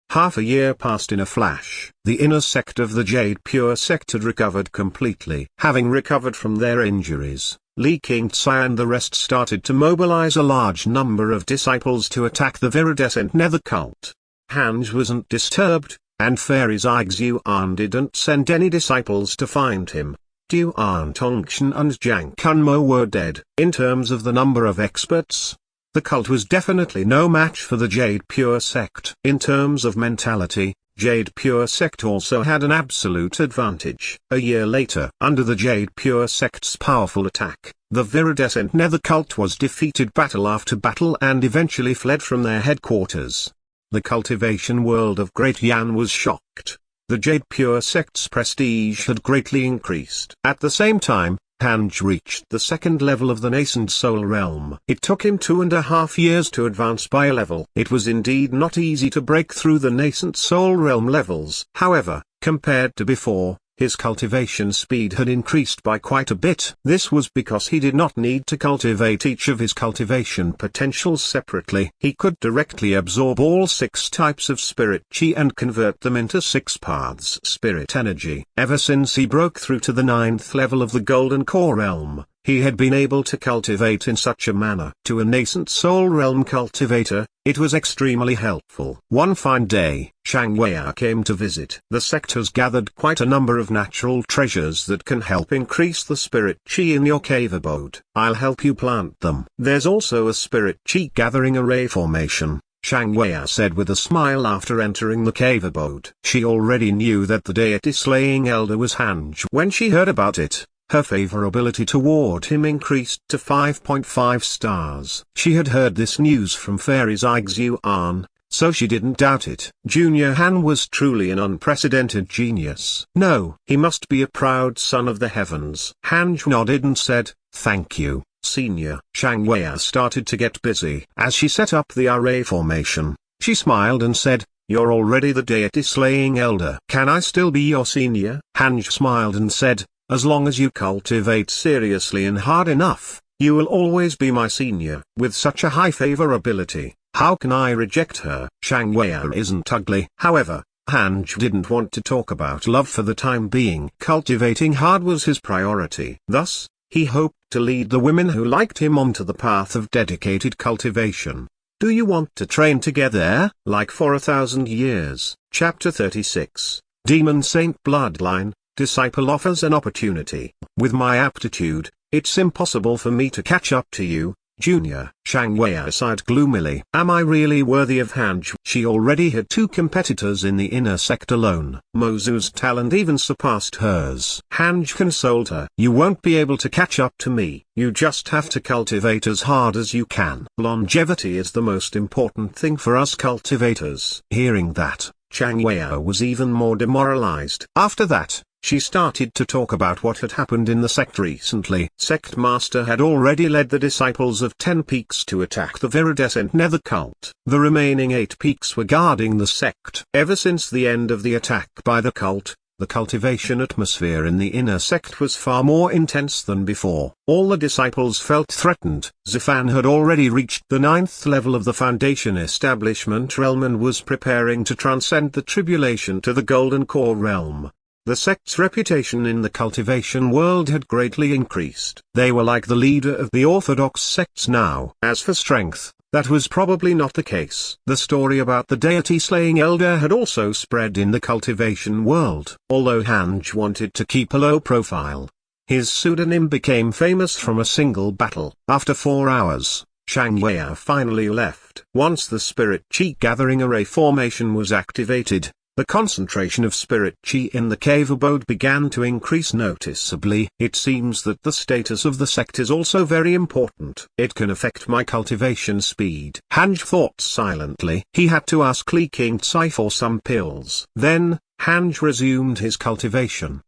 Half a year passed in a flash. The inner sect of the Jade Pure sect had recovered completely. Having recovered from their injuries, Li Qingcai and the rest started to mobilize a large number of disciples to attack the viridescent nether cult. Hanj wasn't disturbed, and Fairy Zixuan didn't send any disciples to find him. Duan Tongxian and Jiang Kunmo were dead. In terms of the number of experts, the cult was definitely no match for the Jade Pure sect. In terms of mentality, Jade Pure sect also had an absolute advantage. A year later, under the Jade Pure sect's powerful attack, the viridescent nether cult was defeated battle after battle and eventually fled from their headquarters. The cultivation world of Great Yan was shocked. The Jade Pure sect's prestige had greatly increased. At the same time, Hanj reached the second level of the nascent soul realm. It took him 2.5 years to advance by a level. It was indeed not easy to break through the nascent soul realm levels. However, compared to before, his cultivation speed had increased by quite a bit. This was because he did not need to cultivate each of his cultivation potentials separately. He could directly absorb all 6 types of spirit chi and convert them into 6 paths spirit energy. Ever since he broke through to the 9th level of the Golden Core realm, he had been able to cultivate in such a manner. To a nascent soul realm cultivator, it was extremely helpful. One fine day, Changwei came to visit. The sect has gathered quite a number of natural treasures that can help increase the spirit chi in your cave abode. I'll help you plant them. There's also a spirit chi gathering array formation, Changwei said with a smile after entering the cave abode. She already knew that the deity slaying elder was Hanj. When she heard about it, her favorability toward him increased to 5.5 stars. She had heard this news from Fairy Zixuan, so she didn't doubt it. Junior Han was truly an unprecedented genius. No, he must be a proud son of the heavens. Hanj nodded and said, "Thank you, Senior." Changwei started to get busy. As she set up the array formation, she smiled and said, "You're already the deity slaying elder. Can I still be your senior?" Hanj smiled and said, "As long as you cultivate seriously and hard enough, you will always be my senior." With such a high favorability, How can I reject her? Shangwei isn't ugly. However, Hanj didn't want to talk about love for the time being. Cultivating hard was his priority. Thus, he hoped to lead the women who liked him onto the path of dedicated cultivation. Do you want to train together, like for 1,000 years? Chapter 36. Demon Saint Bloodline. Disciple offers an opportunity. With my aptitude, it's impossible for me to catch up to you, Junior. Shangwei sighed gloomily. Am I really worthy of Hanj? She already had 2 competitors in the inner sect alone. Mozu's talent even surpassed hers. Hanj consoled her. You won't be able to catch up to me. You just have to cultivate as hard as you can. Longevity is the most important thing for us cultivators. Hearing that, Shangwei was even more demoralized. After that, she started to talk about what had happened in the sect recently. Sect Master had already led the disciples of 10 peaks to attack the viridescent nether cult. The remaining 8 peaks were guarding the sect. Ever since the end of the attack by the cult, the cultivation atmosphere in the inner sect was far more intense than before. All the disciples felt threatened. Zifan had already reached the 9th level of the Foundation Establishment Realm and was preparing to transcend the tribulation to the Golden Core Realm. The sect's reputation in the cultivation world had greatly increased. They were like the leader of the orthodox sects now. As for strength, that was probably not the case. The story about the deity-slaying elder had also spread in the cultivation world. Although Hanj wanted to keep a low profile, his pseudonym became famous from a single battle. After 4 hours, Shangwei finally left. Once the Spirit Chi Gathering Array formation was activated, the concentration of Spirit Chi in the cave abode began to increase noticeably. It seems that the status of the sect is also very important. It can affect my cultivation speed. Hanj thought silently. He had to ask Li King Tsai for some pills. Then, Hanj resumed his cultivation.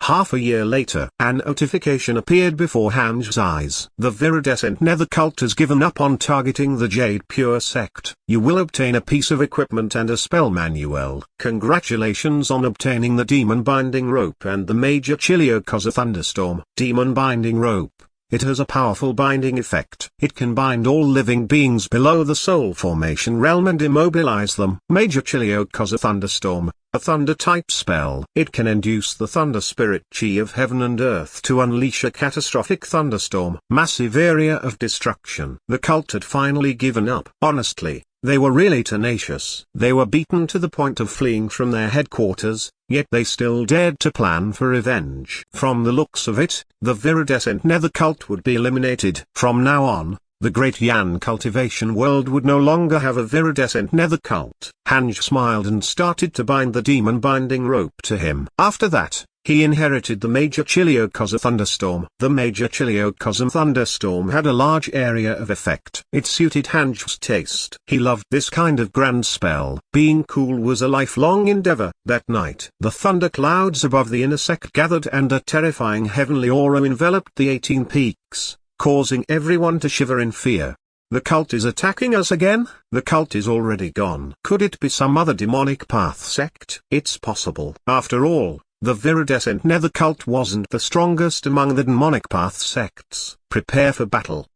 Half a year later, a notification appeared before Hanj's eyes. The viridescent nether cult has given up on targeting the Jade Pure sect. You will obtain a piece of equipment and a spell manual. Congratulations on obtaining the Demon Binding Rope and the Major Chiliokoza Thunderstorm. Demon Binding Rope. It has a powerful binding effect. It can bind all living beings below the soul formation realm and immobilize them. Major Chiliokoza Thunderstorm, a thunder-type spell. It can induce the thunder spirit chi of heaven and earth to unleash a catastrophic thunderstorm. Massive area of destruction. The cult had finally given up. Honestly, they were really tenacious. They were beaten to the point of fleeing from their headquarters, yet they still dared to plan for revenge. From the looks of it, the viridescent nether cult would be eliminated. From now on, the Great Yan cultivation world would no longer have a viridescent nether cult. Hanj smiled and started to bind the demon binding rope to him. After that, he inherited the Major Chiliokoza Thunderstorm. The Major Chiliokoza Thunderstorm had a large area of effect. It suited Hanj's taste. He loved this kind of grand spell. Being cool was a lifelong endeavor. That night, the thunder clouds above the inner sect gathered and a terrifying heavenly aura enveloped the 18 peaks, causing everyone to shiver in fear. The cult is attacking us again? The cult is already gone. Could it be some other demonic path sect? It's possible. After all, the viridescent nether cult wasn't the strongest among the demonic path sects. Prepare for battle.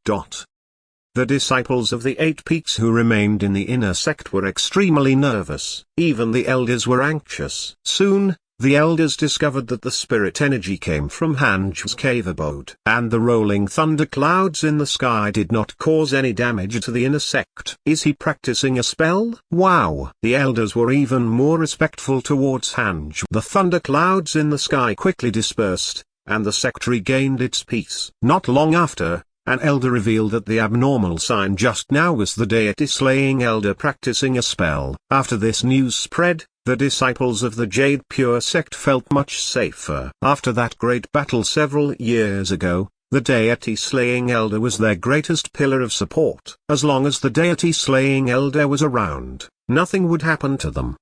The disciples of the 8 peaks who remained in the inner sect were extremely nervous. Even the elders were anxious. Soon, the elders discovered that the spirit energy came from Hanj's cave abode. And the rolling thunder clouds in the sky did not cause any damage to the inner sect. Is he practicing a spell? Wow! The elders were even more respectful towards Hanj. The thunder clouds in the sky quickly dispersed, and the sect regained its peace. Not long after, an elder revealed that the abnormal sign just now was the deity-slaying elder practicing a spell. After this news spread, the disciples of the Jade Pure sect felt much safer. After that great battle several years ago, the deity-slaying elder was their greatest pillar of support. As long as the deity-slaying elder was around, nothing would happen to them.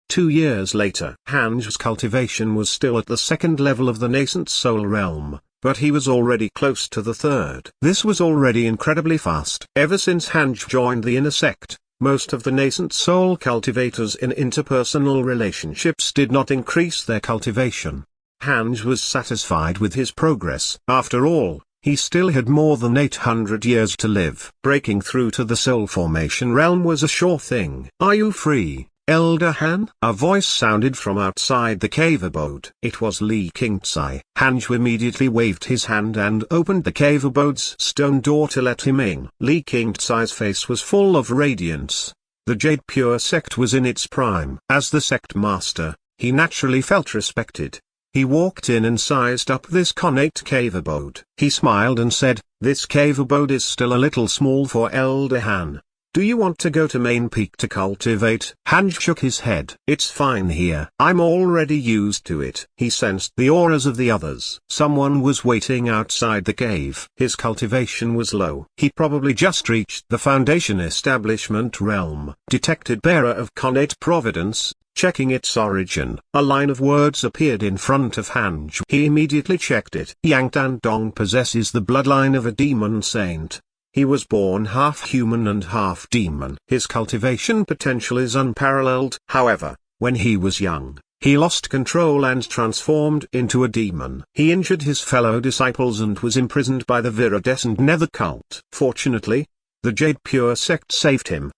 2 years later, Hanj's cultivation was still at the 2nd level of the nascent soul realm, but he was already close to the 3rd. This was already incredibly fast. Ever since Hanj joined the inner sect, most of the nascent soul cultivators in interpersonal relationships did not increase their cultivation. Hanj was satisfied with his progress. After all, He still had more than 800 years to live. Breaking through to the soul formation realm was a sure thing. "Are you free, Elder Han?" A voice sounded from outside the cave abode. It was Li Qingzai. Hanju immediately waved his hand and opened the cave abode's stone door to let him in. Li Qingzai's face was full of radiance. The Jade Pure sect was in its prime. As the sect master, he naturally felt respected. He walked in and sized up this connate cave abode. He smiled and said, "This cave abode is still a little small for Elder Han. Do you want to go to main peak to cultivate?" Han shook his head. "It's fine here. I'm already used to it." He sensed the auras of the others. Someone was waiting outside the cave. His cultivation was low. He probably just reached the foundation establishment realm. Detected bearer of connate Providence. Checking its origin, a line of words appeared in front of Hanju. He immediately checked it. Yang Dandong possesses the bloodline of a demon saint. He was born half human and half demon. His cultivation potential is unparalleled. However, when he was young, he lost control and transformed into a demon. He injured his fellow disciples and was imprisoned by the viridescent nether cult. Fortunately, the Jade Pure sect saved him.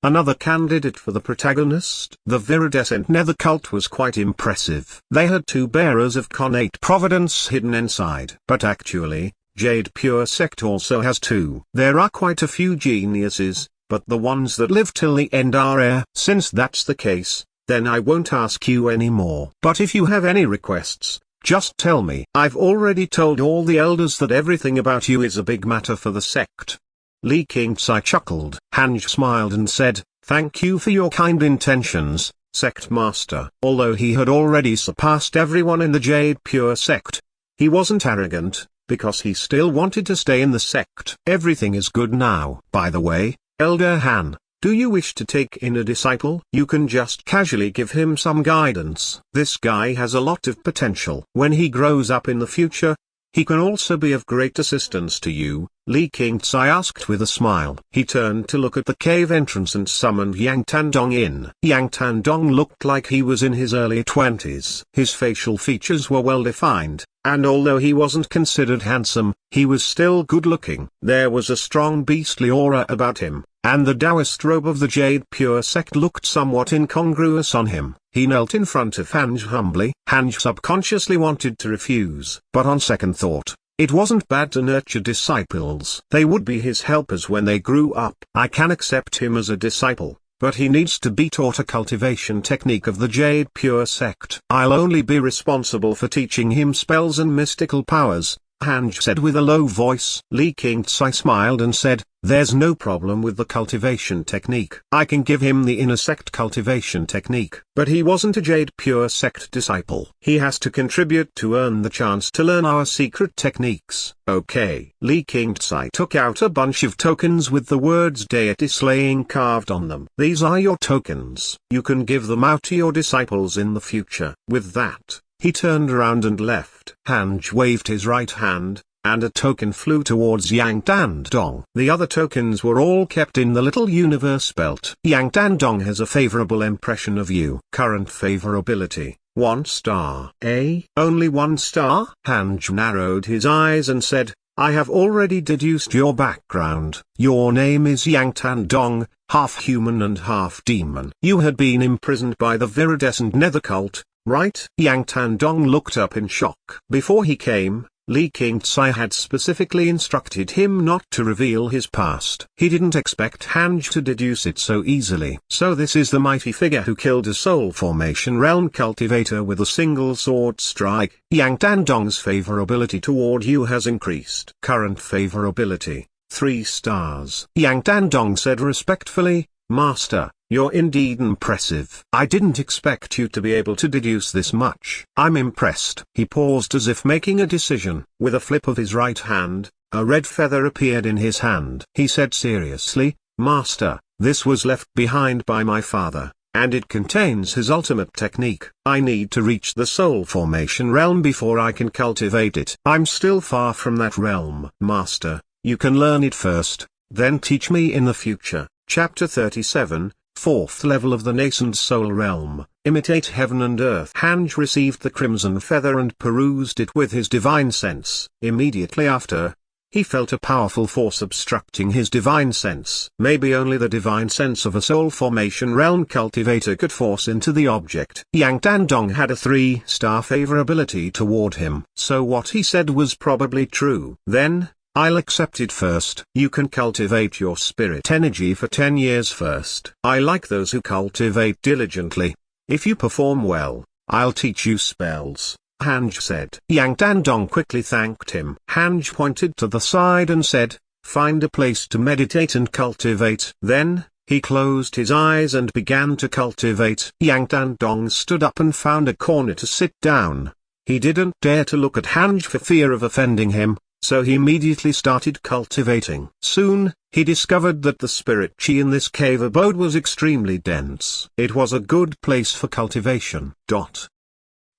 Another candidate for the protagonist. The viridescent nether cult was quite impressive. They had 2 bearers of connate Providence hidden inside. But actually, Jade Pure sect also has 2. There are quite a few geniuses, but the ones that live till the end are rare. Since that's the case, then I won't ask you anymore. But if you have any requests, just tell me. I've already told all the elders that everything about you is a big matter for the sect. Li Qingzai chuckled. Hanju smiled and said, "Thank you for your kind intentions, sect master." Although he had already surpassed everyone in the Jade Pure sect, he wasn't arrogant, because he still wanted to stay in the sect. "Everything is good now. By the way, Elder Han, do you wish to take in a disciple? You can just casually give him some guidance. This guy has a lot of potential. When he grows up in the future, he can also be of great assistance to you," Li Qingzai asked with a smile. He turned to look at the cave entrance and summoned Yang Tandong in. Yang Tandong looked like he was in his early 20s. His facial features were well defined, and although he wasn't considered handsome, he was still good-looking. There was a strong beastly aura about him, and the Taoist robe of the Jade Pure sect looked somewhat incongruous on him. He knelt in front of Hanju humbly. Hanju subconsciously wanted to refuse, but on second thought, it wasn't bad to nurture disciples. They would be his helpers when they grew up. "I can accept him as a disciple, but he needs to be taught a cultivation technique of the Jade Pure sect. I'll only be responsible for teaching him spells and mystical powers," Hanju said with a low voice. Li Qingzai smiled and said, "There's no problem with the cultivation technique. I can give him the inner sect cultivation technique." But he wasn't a Jade Pure sect disciple. "He has to contribute to earn the chance to learn our secret techniques." "Okay." Li Qingzai took out a bunch of tokens with the words deity slaying carved on them. "These are your tokens. You can give them out to your disciples in the future." With that, he turned around and left. Hanju waved his right hand, and a token flew towards Yang Dandong. The other tokens were all kept in the little universe belt. "Yang Dandong has a favorable impression of you. Current favorability, 1 star." Only 1 star? Hanju narrowed his eyes and said, "I have already deduced your background. Your name is Yang Dandong, half human and half demon. You had been imprisoned by the viridescent nether cult, right?" Yang Tandong looked up in shock. Before he came, Li Qingzai had specifically instructed him not to reveal his past. He didn't expect Hanju to deduce it so easily. "So this is the mighty figure who killed a soul formation realm cultivator with a single sword strike. Yang Tandong's favorability toward you has increased. Current favorability, 3 stars." Yang Tandong said respectfully, "Master, you're indeed impressive. I didn't expect you to be able to deduce this much. I'm impressed." He paused as if making a decision. With a flip of his right hand, a red feather appeared in his hand. He said seriously, "Master, this was left behind by my father, and it contains his ultimate technique. I need to reach the soul formation realm before I can cultivate it. I'm still far from that realm. Master, you can learn it first, then teach me in the future." Chapter 37, 4th level of the nascent soul realm, imitate heaven and earth. Hanj received the crimson feather and perused it with his divine sense. Immediately after, he felt a powerful force obstructing his divine sense. Maybe only the divine sense of a soul formation realm cultivator could force into the object. Yang Dandong had a 3-star favorability toward him. So what he said was probably true. Then, I'll accept it first. You can cultivate your spirit energy for 10 years first. I like those who cultivate diligently. If you perform well, I'll teach you spells, Hanj said. Yang Dandong quickly thanked him. Hanj pointed to the side and said, find a place to meditate and cultivate. Then, he closed his eyes and began to cultivate. Yang Dandong stood up and found a corner to sit down. He didn't dare to look at Hanj for fear of offending him, so he immediately started cultivating. Soon, he discovered that the spirit chi in this cave abode was extremely dense. It was a good place for cultivation.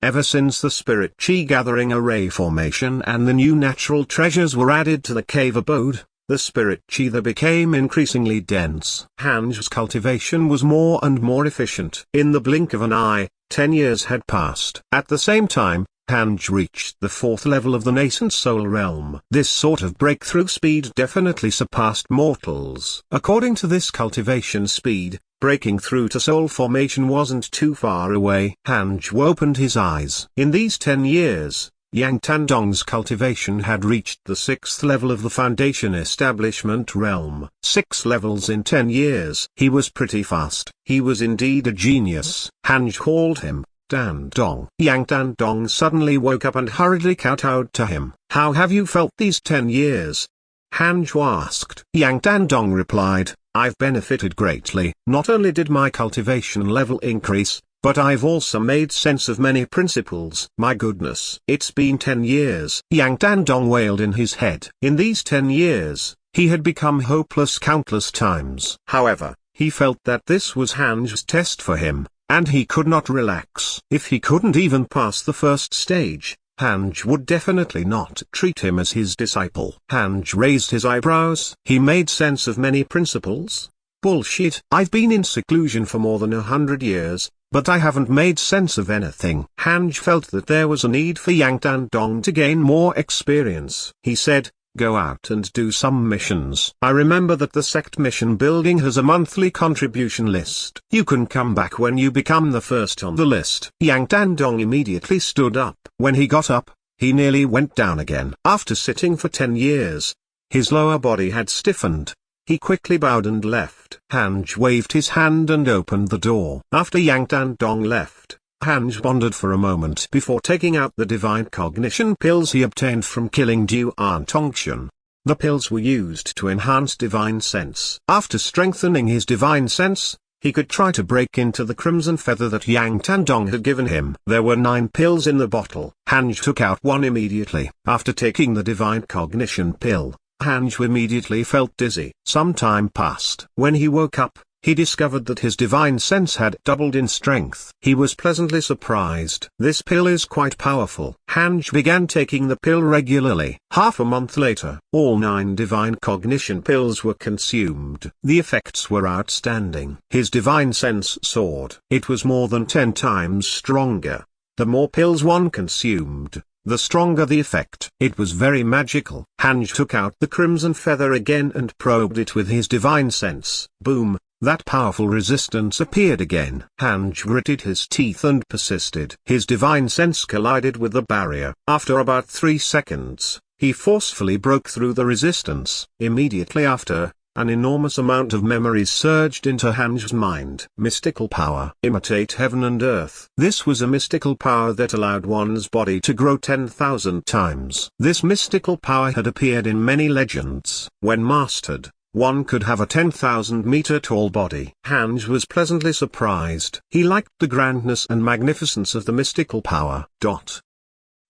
Ever since the spirit chi gathering array formation and the new natural treasures were added to the cave abode, the spirit chi there became increasingly dense. Hanj's cultivation was more and more efficient. In the blink of an eye, 10 years had passed. At the same time, Hanj reached the 4th level of the nascent soul realm. This sort of breakthrough speed definitely surpassed mortals. According to this cultivation speed, breaking through to soul formation wasn't too far away. Hanj opened his eyes. In these 10 years, Yang Tandong's cultivation had reached the 6th level of the foundation establishment realm. 6 levels in 10 years. He was pretty fast. He was indeed a genius. Hanj called him Dandong. Yang Dandong suddenly woke up and hurriedly kowtowed to him. How have you felt these 10 years? Hanj asked. Yang Dandong replied, I've benefited greatly. Not only did my cultivation level increase, but I've also made sense of many principles. My goodness. It's been 10 years. Yang Dandong wailed in his head. In these 10 years, he had become hopeless countless times. However, he felt that this was Hanj's test for him, and he could not relax. If he couldn't even pass the first stage, Hanj would definitely not treat him as his disciple. Hanj raised his eyebrows. He made sense of many principles? Bullshit. I've been in seclusion for more than 100 years, but I haven't made sense of anything. Hanj felt that there was a need for Yang Dandong to gain more experience. He said, go out and do some missions. I remember that the sect mission building has a monthly contribution list. You can come back when you become the first on the list. Yang Dandong immediately stood up. When he got up, he nearly went down again. After sitting for 10 years, his lower body had stiffened. He quickly bowed and left. Hanj waved his hand and opened the door. After Yang Dandong left, Hanj pondered for a moment before taking out the divine cognition pills he obtained from killing Duan Tongxuan. The pills were used to enhance divine sense. After strengthening his divine sense, he could try to break into the crimson feather that Yang Tandong had given him. There were 9 pills in the bottle. Hanj took out one immediately. After taking the divine cognition pill, Hanj immediately felt dizzy. Some time passed. When he woke up, he discovered that his divine sense had doubled in strength. He was pleasantly surprised. This pill is quite powerful. Hanj began taking the pill regularly. Half a month later, all 9 divine cognition pills were consumed. The effects were outstanding. His divine sense soared. It was more than 10 times stronger. The more pills one consumed, the stronger the effect. It was very magical. Hanj took out the crimson feather again and probed it with his divine sense. Boom. That powerful resistance appeared again. Hanj gritted his teeth and persisted. His divine sense collided with the barrier. After about 3 seconds, he forcefully broke through the resistance. Immediately after, an enormous amount of memories surged into Hanj's mind. Mystical power. Imitate heaven and earth. This was a mystical power that allowed one's body to grow 10,000 times. This mystical power had appeared in many legends. When mastered, one could have a 10,000-meter tall body. Hanj was pleasantly surprised. He liked the grandness and magnificence of the mystical power.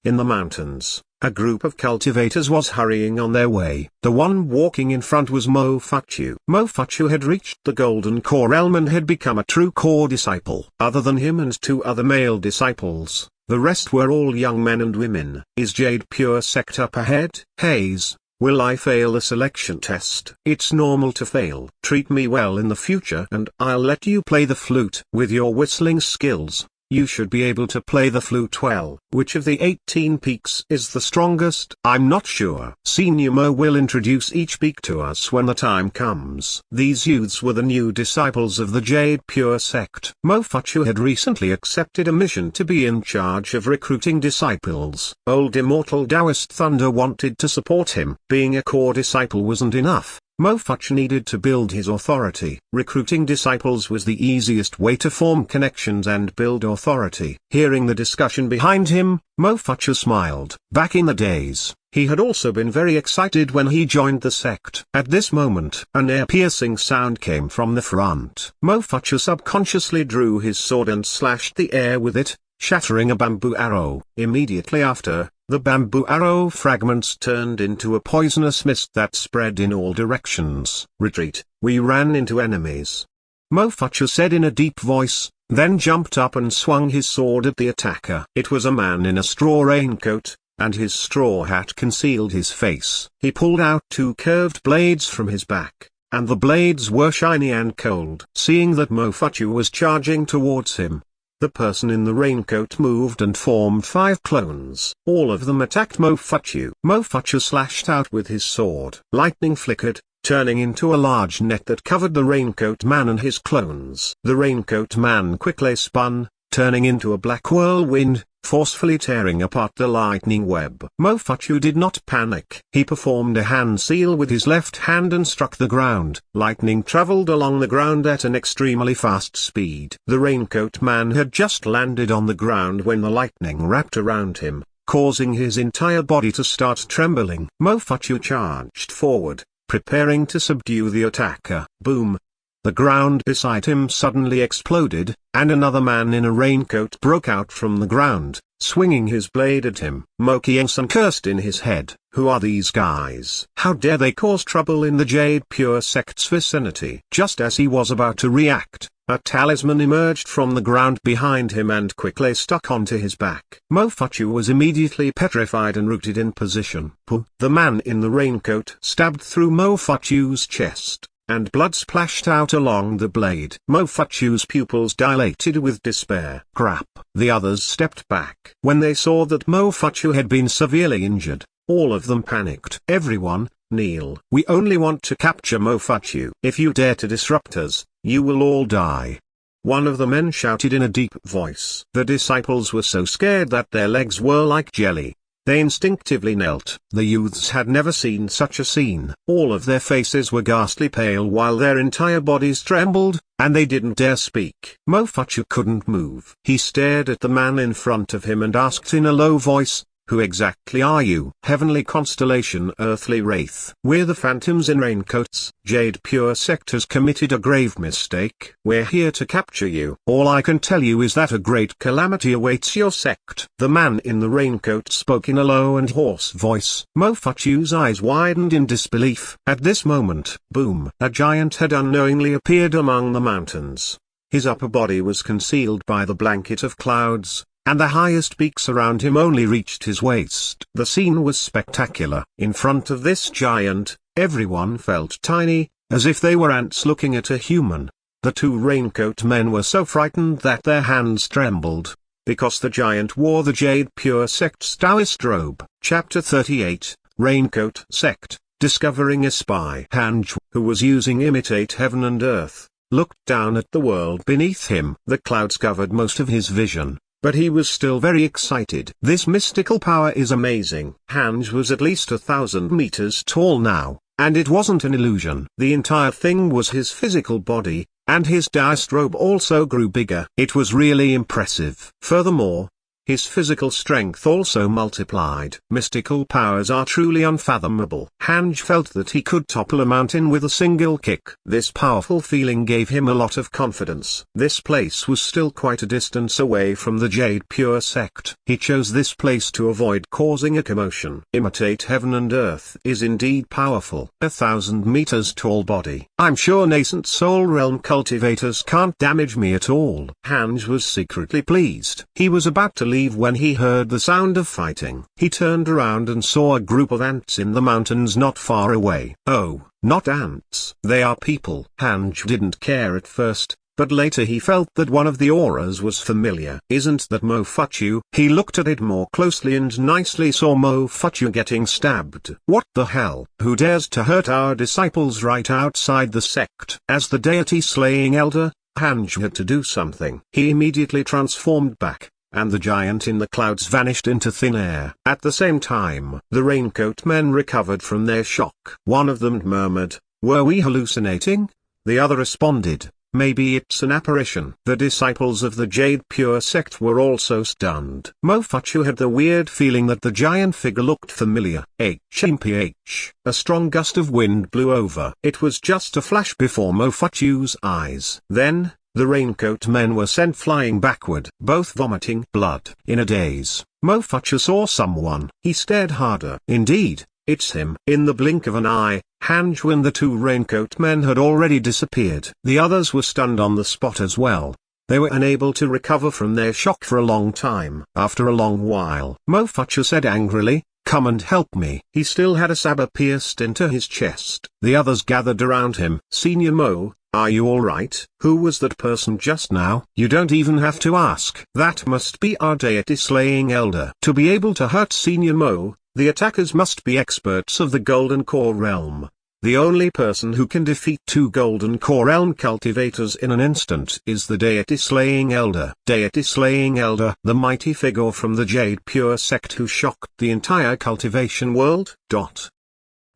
In the mountains, a group of cultivators was hurrying on their way. The one walking in front was Mo Fuchu. Mo Fuchu had reached the Golden Core Realm and had become a true core disciple. Other than him and 2 other male disciples, the rest were all young men and women. Is Jade Pure Sect up ahead? Haze, Will I fail the selection test? It's normal to fail. Treat me well in the future and I'll let you play the flute. With your whistling skills, you should be able to play the flute well. Which of the 18 peaks is the strongest? I'm not sure. Senior Mo will introduce each peak to us when the time comes. These youths were the new disciples of the Jade Pure sect. Mo Fachu had recently accepted a mission to be in charge of recruiting disciples. Old Immortal Taoist Thunder wanted to support him. Being a core disciple wasn't enough. Mo Fachu needed to build his authority. Recruiting disciples was the easiest way to form connections and build authority. Hearing the discussion behind him, Mo Fachu smiled. Back in the days, he had also been very excited when he joined the sect. At this moment, an ear-piercing sound came from the front. Mo Fachu subconsciously drew his sword and slashed the air with it, shattering a bamboo arrow. Immediately after, the bamboo arrow fragments turned into a poisonous mist that spread in all directions. Retreat, we ran into enemies. Mo Fachu said in a deep voice, then jumped up and swung his sword at the attacker. It was a man in a straw raincoat, and his straw hat concealed his face. He pulled out 2 curved blades from his back, and the blades were shiny and cold. Seeing that Mo Fachu was charging towards him, the person in the raincoat moved and formed 5 clones. All of them attacked Mo Fachu. Mo Fachu slashed out with his sword. Lightning flickered, turning into a large net that covered the raincoat man and his clones. The raincoat man quickly spun, turning into a black whirlwind, forcefully tearing apart the lightning web. Mo Fachu did not panic. He performed a hand seal with his left hand and struck the ground. Lightning traveled along the ground at an extremely fast speed. The raincoat man had just landed on the ground when the lightning wrapped around him, causing his entire body to start trembling. Mo Fachu charged forward, preparing to subdue the attacker. Boom! The ground beside him suddenly exploded, and another man in a raincoat broke out from the ground, swinging his blade at him. Mo Kiensan cursed in his head. Who are these guys? How dare they cause trouble in the Jade Pure sect's vicinity? Just as he was about to react, a talisman emerged from the ground behind him and quickly stuck onto his back. Mo Fachu was immediately petrified and rooted in position. Puh! The man in the raincoat stabbed through Mo Fachu's chest, and blood splashed out along the blade. Mo Fachu's pupils dilated with despair. Crap! The others stepped back. When they saw that Mo Fachu had been severely injured, all of them panicked. Everyone, kneel. We only want to capture Mo Fachu. If you dare to disrupt us, you will all die. One of the men shouted in a deep voice. The disciples were so scared that their legs were like jelly. They instinctively knelt. The youths had never seen such a scene. All of their faces were ghastly pale while their entire bodies trembled, and they didn't dare speak. Mo Fachu couldn't move. He stared at the man in front of him and asked in a low voice, who exactly are you? Heavenly constellation, earthly wraith. We're the phantoms in raincoats. Jade Pure sect has committed a grave mistake. We're here to capture you. All I can tell you is that a great calamity awaits your sect. The man in the raincoat spoke in a low and hoarse voice. Mo Fachu's eyes widened in disbelief. At this moment, boom! A giant had unknowingly appeared among the mountains. His upper body was concealed by the blanket of clouds, and the highest peaks around him only reached his waist. The scene was spectacular. In front of this giant, everyone felt tiny, as if they were ants looking at a human. The 2 raincoat men were so frightened that their hands trembled, because the giant wore the Jade Pure sect's Taoist robe. Chapter 38, Raincoat Sect. Discovering a spy. Hanj, who was using Imitate Heaven and Earth, looked down at the world beneath him. The clouds covered most of his vision, but he was still very excited. This mystical power is amazing. Hanj was at least 1,000 meters tall now, and it wasn't an illusion. The entire thing was his physical body, and his Taoist robe also grew bigger. It was really impressive. Furthermore, his physical strength also multiplied. Mystical powers are truly unfathomable. Hanj felt that he could topple a mountain with a single kick. This powerful feeling gave him a lot of confidence. This place was still quite a distance away from the Jade Pure sect. He chose this place to avoid causing a commotion. Imitate Heaven and Earth is indeed powerful. 1,000 meters tall body. I'm sure nascent soul realm cultivators can't damage me at all. Hanj was secretly pleased. He was about to leave leave when he heard the sound of fighting. He turned around and saw a group of ants in the mountains not far away. Oh, not ants. They are people. Hanj didn't care at first, but later he felt that one of the auras was familiar. Isn't that Mofuchu? He looked at it more closely and nicely saw Mofuchu getting stabbed. What the hell? Who dares to hurt our disciples right outside the sect? As the deity-slaying elder, Hanj had to do something. He immediately transformed back, and the giant in the clouds vanished into thin air. At the same time, the raincoat men recovered from their shock. One of them murmured, "Were we hallucinating?" The other responded, "Maybe it's an apparition." The disciples of the Jade Pure sect were also stunned. Mofuchu had the weird feeling that the giant figure looked familiar. HMPH. A strong gust of wind blew over. It was just a flash before Mofuchu's eyes. Then, the raincoat men were sent flying backward, both vomiting blood. In a daze, Mofuchu saw someone. He stared harder. Indeed, it's him. In the blink of an eye, Hanju and the two raincoat men had already disappeared. The others were stunned on the spot as well. They were unable to recover from their shock for a long time. After a long while, Mofuchu said angrily, "Come and help me." He still had a saber pierced into his chest. The others gathered around him. "Senior Mo, are you alright? Who was that person just now?" "You don't even have to ask. That must be our deity-slaying elder." To be able to hurt Senior Mo, the attackers must be experts of the Golden Core Realm. The only person who can defeat two Golden Core Realm cultivators in an instant is the deity-slaying elder. Deity-slaying elder, the mighty figure from the Jade Pure sect who shocked the entire cultivation world.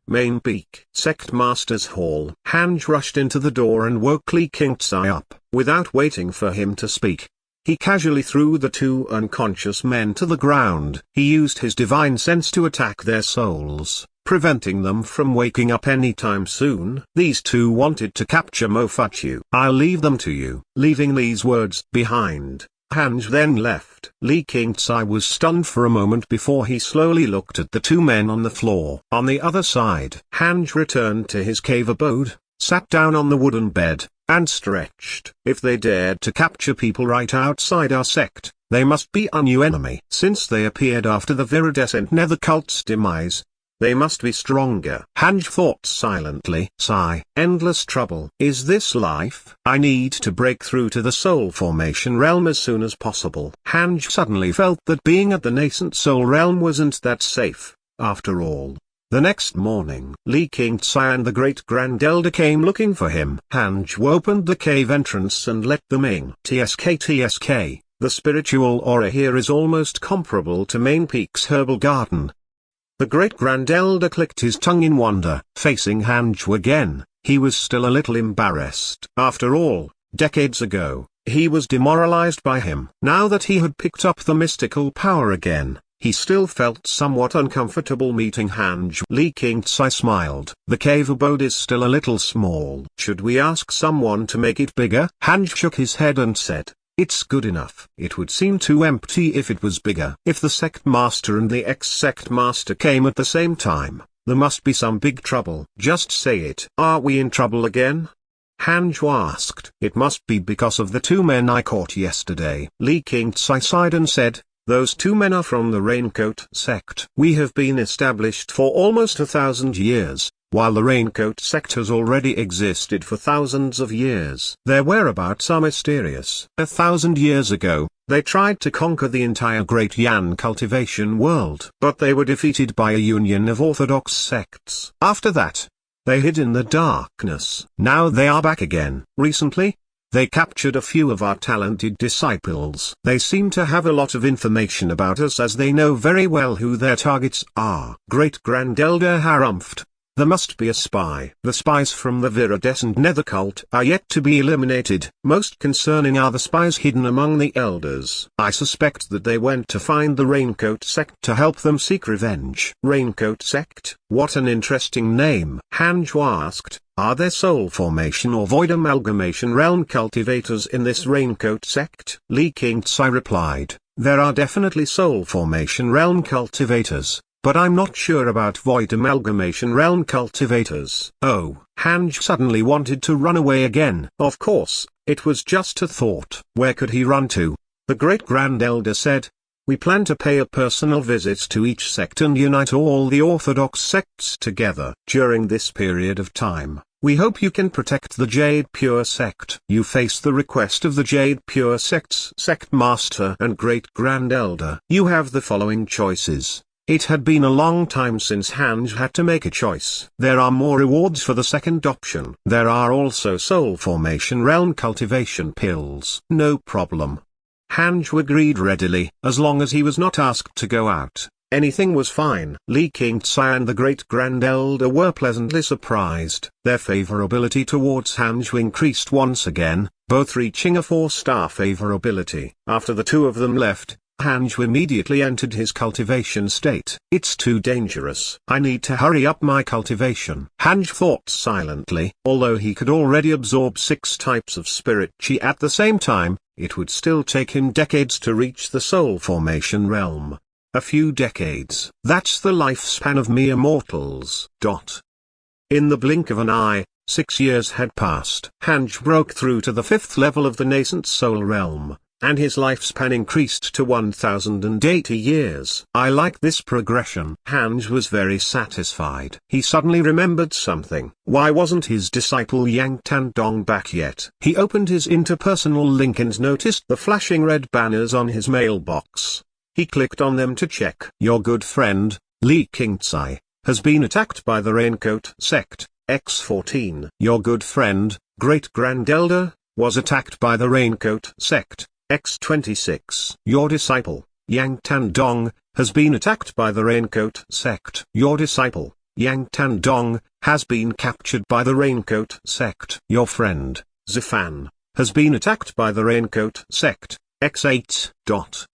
Main Peak. Sect Master's Hall. Hanj rushed into the door and woke Li Qingzai up. Without waiting for him to speak, he casually threw the two unconscious men to the ground. He used his divine sense to attack their souls, preventing them from waking up anytime soon. These two wanted to capture Mofuchu. "I'll leave them to you." Leaving these words behind, Hanj then left. Li Qingzai was stunned for a moment before he slowly looked at the two men on the floor. On the other side, Hanj returned to his cave abode, sat down on the wooden bed, and stretched. If they dared to capture people right outside our sect, they must be a new enemy. Since they appeared after the viridescent nether cult's demise, they must be stronger. Hanj thought silently. Sigh. Endless trouble. Is this life? I need to break through to the soul formation realm as soon as possible. Hanj suddenly felt that being at the nascent soul realm wasn't that safe, after all. The next morning, Li Qingzai and the Great Grand Elder came looking for him. Hanj opened the cave entrance and let them in. TSK, the spiritual aura here is almost comparable to Main Peak's herbal garden. The Great Grand Elder clicked his tongue in wonder. Facing Hanj again, he was still a little embarrassed. After all, decades ago, he was demoralized by him. Now that he had picked up the mystical power again, he still felt somewhat uncomfortable meeting Hanj. Li Qingzai smiled. The cave abode is still a little small. Should we ask someone to make it bigger? Hanj shook his head and said, "It's good enough." It would seem too empty if it was bigger. If the sect master and the ex-sect master came at the same time, there must be some big trouble. Just say it. Are we in trouble again? Hanj asked. It must be because of the two men I caught yesterday. Li Qingzai sighed and said, "Those two men are from the Raincoat sect. We have been established for almost 1,000 years, while the Raincoat sect has already existed for thousands of years. Their whereabouts are mysterious. 1,000 years ago, they tried to conquer the entire Great Yan cultivation world, but they were defeated by a union of orthodox sects. After that, they hid in the darkness. Now they are back again. Recently, they captured a few of our talented disciples. They seem to have a lot of information about us as they know very well who their targets are." Great Grand Elder harumphed. There must be a spy. The spies from the viridescent nether cult are yet to be eliminated. Most concerning are the spies hidden among the elders. I suspect that they went to find the Raincoat sect to help them seek revenge. Raincoat sect? What an interesting name. Hanj asked, "Are there soul formation or void amalgamation realm cultivators in this Raincoat sect?" Li Qingzai replied, "There are definitely soul formation realm cultivators, but I'm not sure about void amalgamation realm cultivators." Oh, Hanj suddenly wanted to run away again. Of course, it was just a thought. Where could he run to? The Great Grand Elder said, We plan to pay a personal visit to each sect and unite all the orthodox sects together. During this period of time, we hope you can protect the Jade Pure sect. You face the request of the Jade Pure sect's sect master and great grand elder. You have the following choices. It had been a long time since Hanj had to make a choice. There are more rewards for the second option. There are also soul formation realm cultivation pills. No problem. Hanj agreed readily, as long as he was not asked to go out. Anything was fine. Li Qingzai and the Great Grand Elder were pleasantly surprised. Their favorability towards Hanj increased once again, both reaching a 4-star favorability. After the two of them left, Hanj immediately entered his cultivation state. It's too dangerous. I need to hurry up my cultivation. Hanj thought silently. Although he could already absorb 6 types of spirit chi at the same time, it would still take him decades to reach the soul formation realm. A few decades. That's the lifespan of mere mortals. In the blink of an eye, 6 years had passed. Hanj broke through to the 5th level of the nascent soul realm, and his lifespan increased to 1080 years. I like this progression. Hanj was very satisfied. He suddenly remembered something. Why wasn't his disciple Yang Tandong back yet? He opened his interpersonal link and noticed the flashing red banners on his mailbox. He clicked on them to check. Your good friend, Li Qingzai, has been attacked by the Raincoat sect, X14. Your good friend, Great Grand Elder, was attacked by the Raincoat sect, X26. Your disciple, Yang Tandong, has been attacked by the Raincoat sect. Your disciple, Yang Tandong, has been captured by the Raincoat sect. Your friend, Zifan, has been attacked by the Raincoat sect, X8.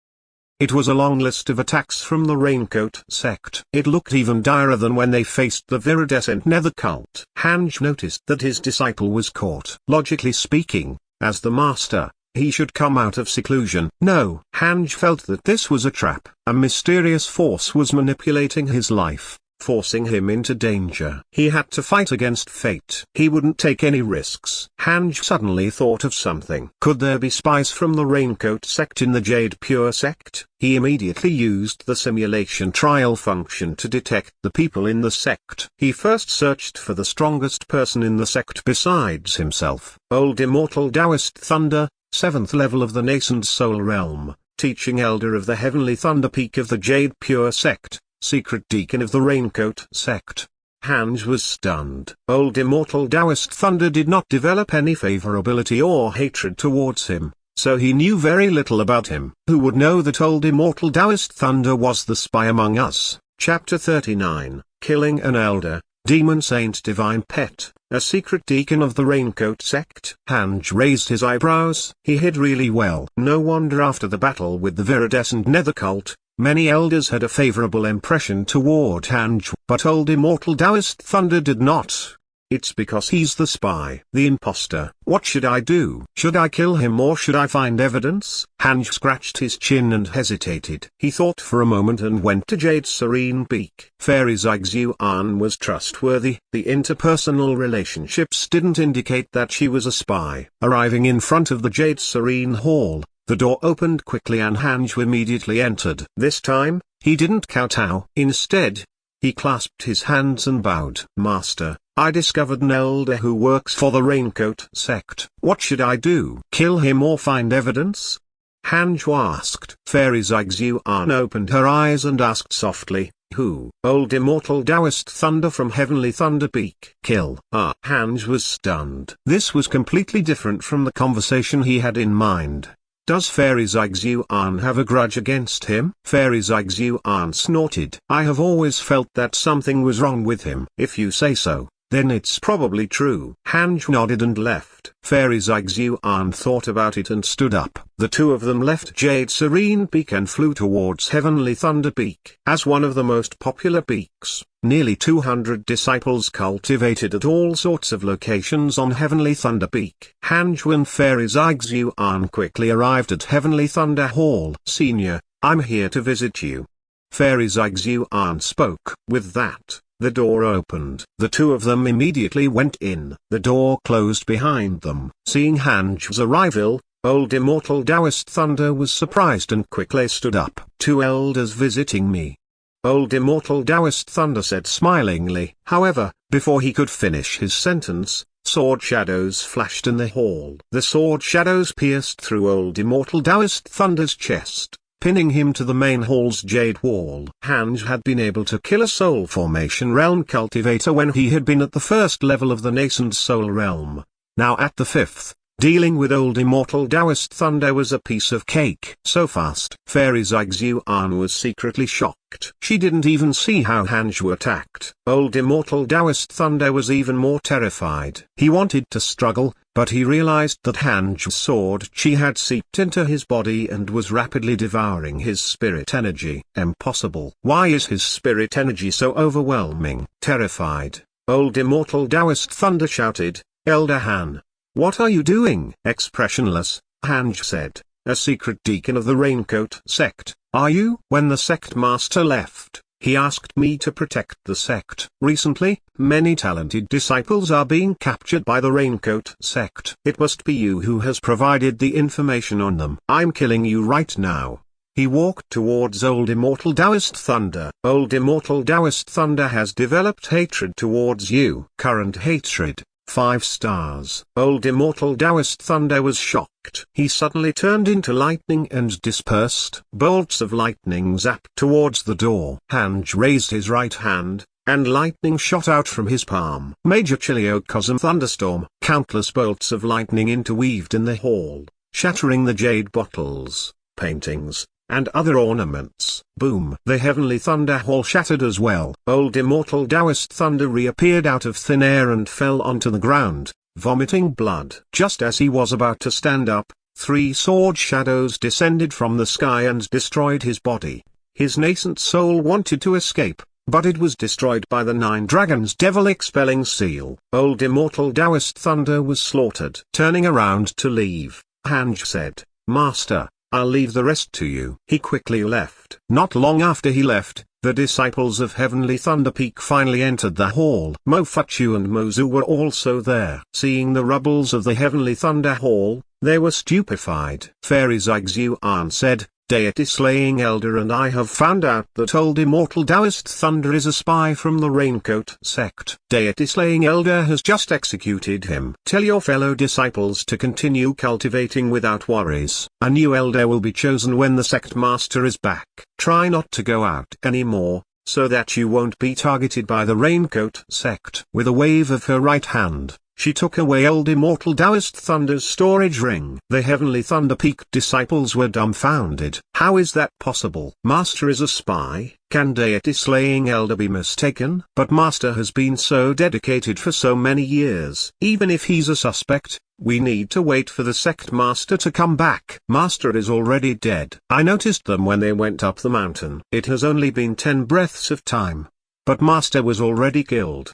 It was a long list of attacks from the Raincoat sect. It looked even direr than when they faced the viridescent nether cult. Hanj noticed that his disciple was caught. Logically speaking, as the master, he should come out of seclusion. No, Hanj felt that this was a trap. A mysterious force was manipulating his life, forcing him into danger. He had to fight against fate. He wouldn't take any risks. Hanj suddenly thought of something. Could there be spies from the Raincoat sect in the Jade Pure sect? He immediately used the simulation trial function to detect the people in the sect. He first searched for the strongest person in the sect besides himself. Old Immortal Taoist Thunder, 7th level of the nascent soul realm, teaching elder of the heavenly thunder peak of the Jade Pure sect, secret deacon of the Raincoat sect. Hanj was stunned. Old Immortal Taoist Thunder did not develop any favorability or hatred towards him, so he knew very little about him. Who would know that Old Immortal Taoist Thunder was the spy among us? Chapter 39, Killing an Elder, Demon Saint Divine Pet, a secret deacon of the Raincoat sect. Hanj raised his eyebrows. He hid really well. No wonder after the battle with the viridescent nether cult, many elders had a favorable impression toward Hanj, but Old Immortal Taoist Thunder did not. It's because he's the spy. The imposter. What should I do? Should I kill him or should I find evidence? Hanj scratched his chin and hesitated. He thought for a moment and went to Jade's serene peak. Fairy Zixuan was trustworthy. The interpersonal relationships didn't indicate that she was a spy. Arriving in front of the Jade Serene Hall, the door opened quickly and Hanj immediately entered. This time, he didn't kowtow. Instead, he clasped his hands and bowed. Master, I discovered an elder who works for the Raincoat sect. What should I do? Kill him or find evidence? Hanj asked. Fairy Zixuan opened her eyes and asked softly, who? Old Immortal Taoist Thunder from Heavenly Thunder Peak. Kill. Hanj was stunned. This was completely different from the conversation he had in mind. Does Fairy Zixuan have a grudge against him? Fairy Zixuan snorted. I have always felt that something was wrong with him. If you say so, then it's probably true. Hanj nodded and left. Fairy Zixuan thought about it and stood up. The two of them left Jade Serene Peak and flew towards Heavenly Thunder Peak. As one of the most popular peaks, nearly 200 disciples cultivated at all sorts of locations on Heavenly Thunder Peak. Hanj and Fairy Zixuan quickly arrived at Heavenly Thunder Hall. Senior, I'm here to visit you. Fairy Zixuan spoke. With that, the door opened. The two of them immediately went in. The door closed behind them. Seeing Hanj's arrival, Old Immortal Taoist Thunder was surprised and quickly stood up. "Two elders visiting me." Old Immortal Taoist Thunder said smilingly. However, before he could finish his sentence, sword shadows flashed in the hall. The sword shadows pierced through Old Immortal Taoist Thunder's chest, pinning him to the main hall's jade wall. Hanj had been able to kill a soul formation realm cultivator when he had been at the first level of the nascent soul realm. Now at the fifth, dealing with Old Immortal Taoist Thunder was a piece of cake. So fast. Fairy Zixuan was secretly shocked. She didn't even see how Hanju attacked. Old Immortal Taoist Thunder was even more terrified. He wanted to struggle, but he realized that Hanju's sword chi had seeped into his body and was rapidly devouring his spirit energy. Impossible. Why is his spirit energy so overwhelming? Terrified, Old Immortal Taoist Thunder shouted, "Elder Han! What are you doing?" Expressionless, Hanj said, "A secret deacon of the Raincoat sect, are you?" When the sect master left, he asked me to protect the sect. Recently, many talented disciples are being captured by the Raincoat sect. It must be you who has provided the information on them. I'm killing you right now. He walked towards Old Immortal Taoist Thunder. Old Immortal Taoist Thunder has developed hatred towards you. Current hatred. 5 stars. Old Immortal Taoist Thunder was shocked. He suddenly turned into lightning and dispersed. Bolts of lightning zapped towards the door. Hanj raised his right hand, and lightning shot out from his palm. Major Chiliocosm thunderstorm. Countless bolts of lightning interweaved in the hall, shattering the jade bottles, paintings, and other ornaments. Boom! The heavenly thunder hall shattered as well. Old Immortal Taoist Thunder reappeared out of thin air and fell onto the ground, vomiting blood. Just as he was about to stand up, 3 sword shadows descended from the sky and destroyed his body. His nascent soul wanted to escape, but it was destroyed by the 9 dragons' devil-expelling seal. Old Immortal Taoist Thunder was slaughtered. Turning around to leave, Hanj said, "Master, I'll leave the rest to you." He quickly left. Not long after he left, the disciples of Heavenly Thunder Peak finally entered the hall. Mo Fuchu and Mozu were also there. Seeing the rubbles of the Heavenly Thunder Hall, they were stupefied. Fairy Zixuan said, "Deity Slaying Elder and I have found out that Old Immortal Taoist Thunder is a spy from the Raincoat sect. Deity Slaying Elder has just executed him. Tell your fellow disciples to continue cultivating without worries. A new elder will be chosen when the sect master is back. Try not to go out anymore, so that you won't be targeted by the Raincoat sect." With a wave of her right hand, she took away Old Immortal Taoist Thunder's storage ring. The Heavenly Thunder Peak disciples were dumbfounded. How is that possible? Master is a spy. Can Deity Slaying Elder be mistaken? But Master has been so dedicated for so many years. Even if he's a suspect, we need to wait for the sect master to come back. Master is already dead. I noticed them when they went up the mountain. It has only been 10 breaths of time. But Master was already killed.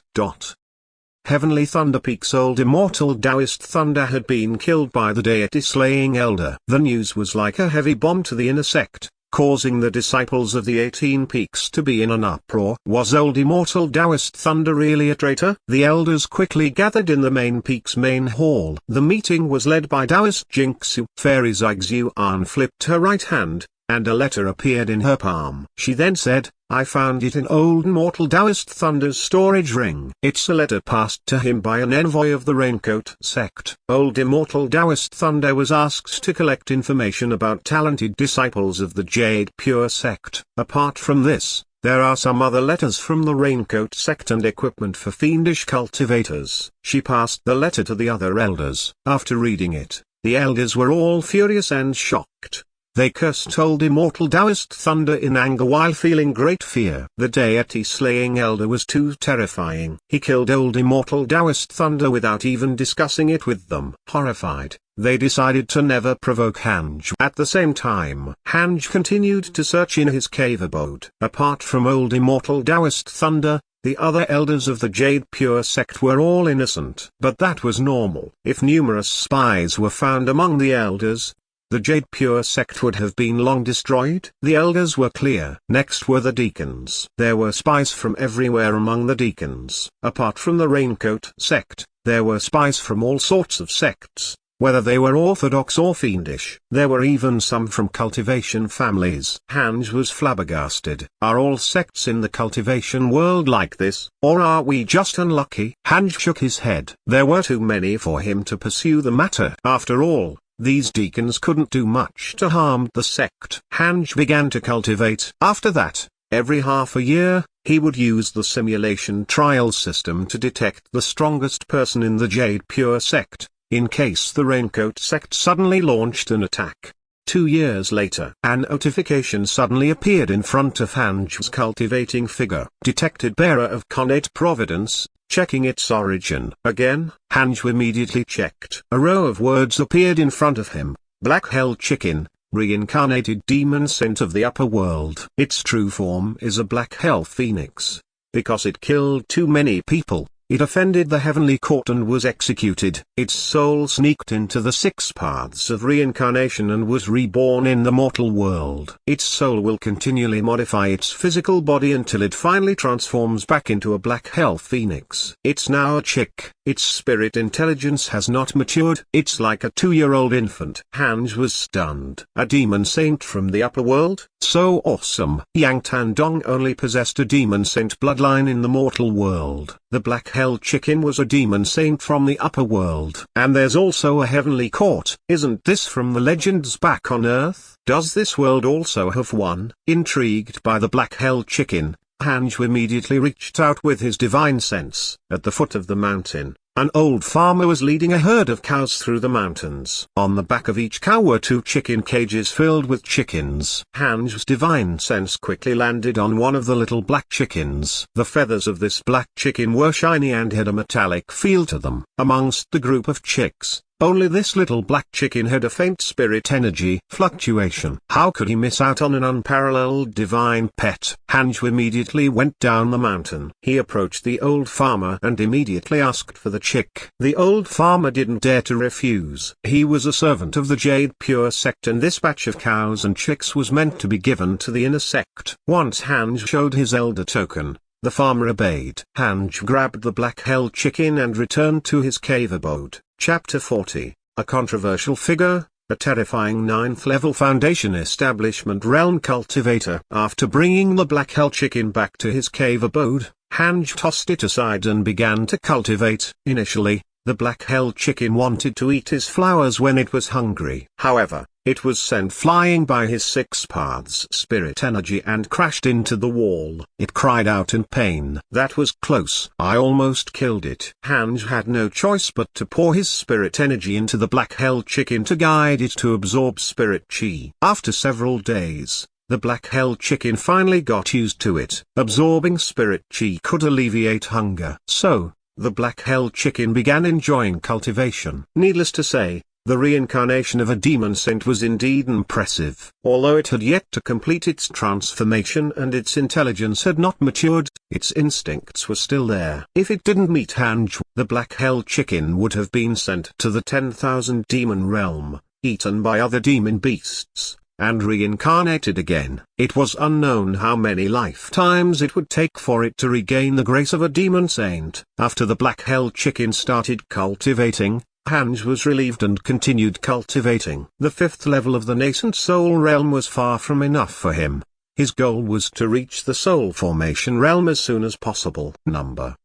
Heavenly Thunder Peak's Old Immortal Taoist Thunder had been killed by the Deity Slaying Elder. The news was like a heavy bomb to the inner sect, causing the disciples of the 18 Peaks to be in an uproar. Was Old Immortal Taoist Thunder really a traitor? The elders quickly gathered in the main peak's main hall. The meeting was led by Taoist Jinxu. Fairy Zixuan flipped her right hand, and a letter appeared in her palm. She then said, "I found it in Old Immortal Taoist Thunder's storage ring." It's a letter passed to him by an envoy of the Raincoat sect. Old Immortal Taoist Thunder was asked to collect information about talented disciples of the Jade Pure sect. Apart from this, there are some other letters from the Raincoat sect and equipment for fiendish cultivators. She passed the letter to the other elders. After reading it, the elders were all furious and shocked. They cursed Old Immortal Taoist Thunder in anger while feeling great fear. The Deity Slaying Elder was too terrifying. He killed Old Immortal Taoist Thunder without even discussing it with them. Horrified, they decided to never provoke Hanj. At the same time, Hanj continued to search in his cave abode. Apart from Old Immortal Taoist Thunder, the other elders of the Jade Pure sect were all innocent. But that was normal. If numerous spies were found among the elders, the Jade Pure sect would have been long destroyed. The elders were clear. Next were the deacons. There were spies from everywhere among the deacons. Apart from the Raincoat sect, there were spies from all sorts of sects. whether they were orthodox or fiendish. There were even some from cultivation families. Hanj was flabbergasted. Are all sects in the cultivation world like this, or are we just unlucky? Hanj shook his head. There were too many for him to pursue the matter. After all, these deacons couldn't do much to harm the sect. Hanj began to cultivate. After that, every half a year, he would use the simulation trial system to detect the strongest person in the Jade Pure sect, in case the Raincoat sect suddenly launched an attack. 2 years later, a notification suddenly appeared in front of Hanj's cultivating figure. Detected bearer of connate Providence, checking its origin. Again, Hanj immediately checked. A row of words appeared in front of him. Black Hell Chicken, reincarnated demon saint of the upper world. Its true form is a black hell phoenix. Because it killed too many people, it offended the heavenly court and was executed. Its soul sneaked into the 6 paths of reincarnation and was reborn in the mortal world. Its soul will continually modify its physical body until it finally transforms back into a black hell phoenix. It's now a chick. Its spirit intelligence has not matured. It's like a 2-year-old infant. Hanj was stunned. A demon saint from the upper world? So awesome. Yang Tandong only possessed a demon saint bloodline in the mortal world. The Black Hell Chicken was a demon saint from the upper world. And there's also a heavenly court. Isn't this from the legends back on Earth? Does this world also have one? Intrigued by the Black Hell Chicken, Hanj immediately reached out with his divine sense. At the foot of the mountain, an old farmer was leading a herd of cows through the mountains. On the back of each cow were 2 chicken cages filled with chickens. Hanj's divine sense quickly landed on one of the little black chickens. The feathers of this black chicken were shiny and had a metallic feel to them. Amongst the group of chicks, only this little black chicken had a faint spirit energy fluctuation. How could he miss out on an unparalleled divine pet? Hanj immediately went down the mountain. He approached the old farmer and immediately asked for the chick. The old farmer didn't dare to refuse. He was a servant of the Jade Pure sect and this batch of cows and chicks was meant to be given to the inner sect. Once Hanj showed his elder token, the farmer obeyed. Hanj grabbed the Black Hell Chicken and returned to his cave abode. Chapter 40, a controversial figure, a terrifying 9th level foundation establishment realm cultivator. After bringing the Black Hell Chicken back to his cave abode, Hanj tossed it aside and began to cultivate. Initially, the Black Hell Chicken wanted to eat his flowers when it was hungry. However, it was sent flying by his 6 paths spirit energy and crashed into the wall. It cried out in pain. That was close. I almost killed it. Hanj had no choice but to pour his spirit energy into the Black Hell Chicken to guide it to absorb spirit chi. After several days, the Black Hell Chicken finally got used to it. Absorbing spirit chi could alleviate hunger. So, the Black Hell Chicken began enjoying cultivation. Needless to say, the reincarnation of a demon saint was indeed impressive. Although it had yet to complete its transformation and its intelligence had not matured, its instincts were still there. If it didn't meet Hanj, the Black Hell Chicken would have been sent to the 10,000 demon realm, eaten by other demon beasts, and reincarnated again. It was unknown how many lifetimes it would take for it to regain the grace of a demon saint. After the Black Hell Chicken started cultivating, Hanj was relieved and continued cultivating. The 5th level of the nascent soul realm was far from enough for him. His goal was to reach the soul formation realm as soon as possible.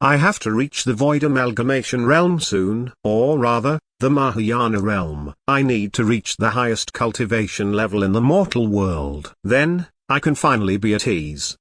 I have to reach the void amalgamation realm soon, or rather, the Mahayana realm. I need to reach the highest cultivation level in the mortal world. Then, I can finally be at ease.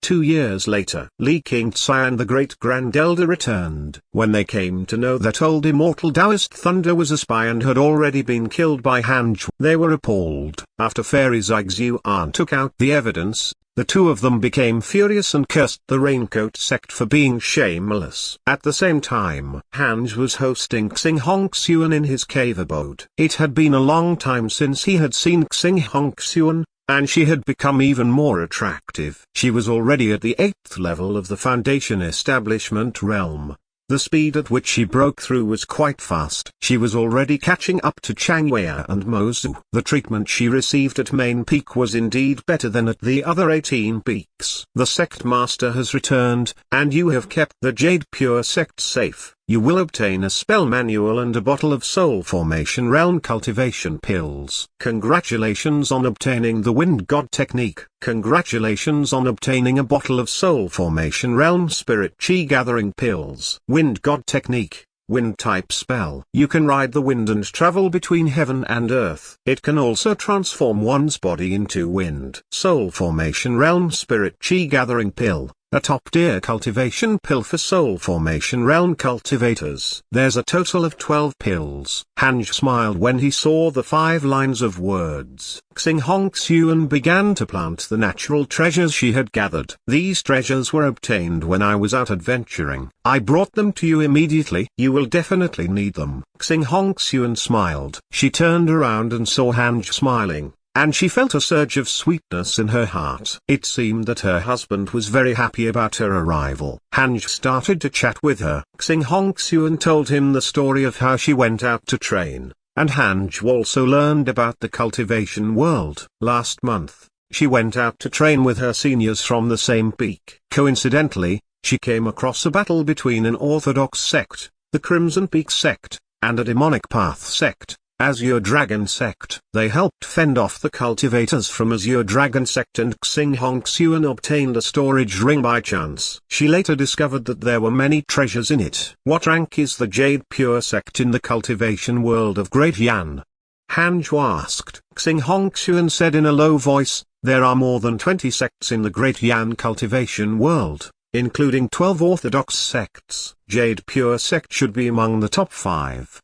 2 years later, Li Qingtsai and the Great Grand Elder returned. When they came to know that old immortal Taoist Thunder was a spy and had already been killed by Hanj, they were appalled. After Fairy Zixuan took out the evidence, the two of them became furious and cursed the Raincoat sect for being shameless. At the same time, Hanj was hosting Xing Hongxuan in his cave abode. It had been a long time since he had seen Xing Hongxuan, and she had become even more attractive. She was already at the 8th level of the foundation establishment realm. The speed at which she broke through was quite fast. She was already catching up to Chang Wei and Mo Zhu. The treatment she received at Main Peak was indeed better than at the other 18 peaks. The sect master has returned, and you have kept the Jade Pure sect safe. you will obtain a spell manual and a bottle of Soul Formation Realm cultivation pills. Congratulations on obtaining the Wind God technique. Congratulations on obtaining a bottle of Soul Formation Realm Spirit Chi Gathering pills. Wind God technique. Wind type spell. You can ride the wind and travel between heaven and earth. It can also transform one's body into wind. Soul Formation Realm Spirit Chi Gathering pill. A top-tier cultivation pill for Soul Formation Realm cultivators. There's a total of 12 pills. Hanj smiled when he saw the 5 lines of words. Xing Hong Xuan began to plant the natural treasures she had gathered. These treasures were obtained when I was out adventuring. I brought them to you immediately. You will definitely need them. Xing Hong Xuan smiled. She turned around and saw Hanj smiling, and she felt a surge of sweetness in her heart. It seemed that her husband was very happy about her arrival. Hanj started to chat with her. Xing Hong Xuan told him the story of how she went out to train, and Hanj also learned about the cultivation world. Last month, she went out to train with her seniors from the same peak. Coincidentally, she came across a battle between an orthodox sect, the Crimson Peak sect, and a demonic path sect, Azure Dragon sect. They helped fend off the cultivators from Azure Dragon sect, and Xing Hong Xuan obtained a storage ring by chance. She later discovered that there were many treasures in it. What rank is the Jade Pure sect in the cultivation world of Great Yan? Hanju asked. Xing Hong Xuan said in a low voice, there are more than 20 sects in the Great Yan cultivation world, including 12 orthodox sects. Jade Pure sect should be among the top 5.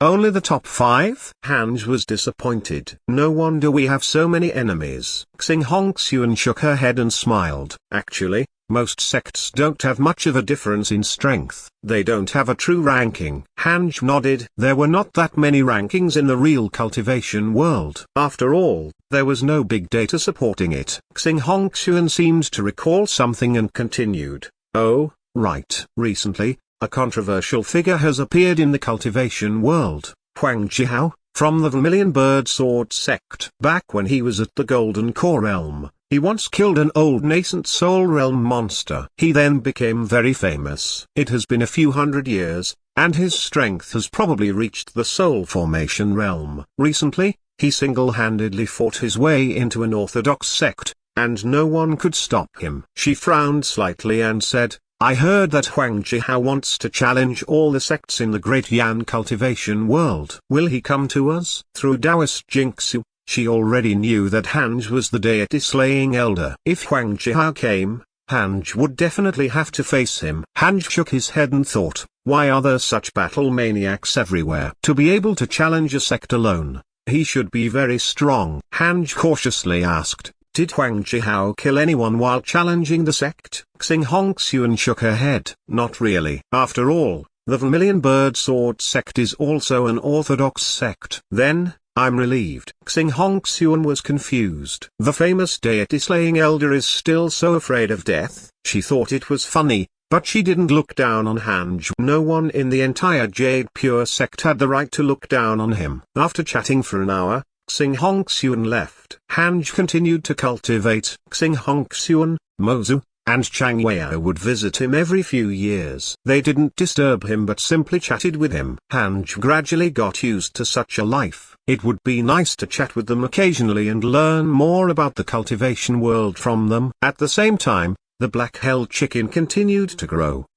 Only the top 5? Hanj was disappointed. No wonder we have so many enemies. Xing Hong Xuan shook her head and smiled. Actually, most sects don't have much of a difference in strength. They don't have a true ranking. Hanj nodded. There were not that many rankings in the real cultivation world. After all, there was no big data supporting it. Xing Hong Xuan seemed to recall something and continued. Oh, right. Recently, a controversial figure has appeared in the cultivation world. Huang Jihao, from the Vermilion Bird Sword sect. Back when he was at the Golden Core Realm, he once killed an old nascent Soul Realm monster. He then became very famous. It has been a few hundred years, and his strength has probably reached the Soul Formation Realm. Recently, he single-handedly fought his way into an orthodox sect, and no one could stop him. She frowned slightly and said, I heard that Huang Jihao wants to challenge all the sects in the Great Yan cultivation world. Will he come to us? Through Taoist Jinxu, she already knew that Hanj was the deity-slaying elder. If Huang Jihao came, Hanj would definitely have to face him. Hanj shook his head and thought, why are there such battle maniacs everywhere? To be able to challenge a sect alone, he should be very strong. Hanj cautiously asked, did Huang Jihao kill anyone while challenging the sect? Xing Hong Xuan shook her head. Not really. After all, the Vermilion Bird Sword sect is also an orthodox sect. Then, I'm relieved. Xing Hong Xuan was confused. The famous deity-slaying elder is still so afraid of death. She thought it was funny, but she didn't look down on Hanj. No one in the entire Jade Pure sect had the right to look down on him. After chatting for an hour, Xing Hong Xuan left. Hanj continued to cultivate. Xing Hong Xuan, Mozu, and Chang Wei would visit him every few years. They didn't disturb him but simply chatted with him. Hanj gradually got used to such a life. It would be nice to chat with them occasionally and learn more about the cultivation world from them. At the same time, the black hell chicken continued to grow.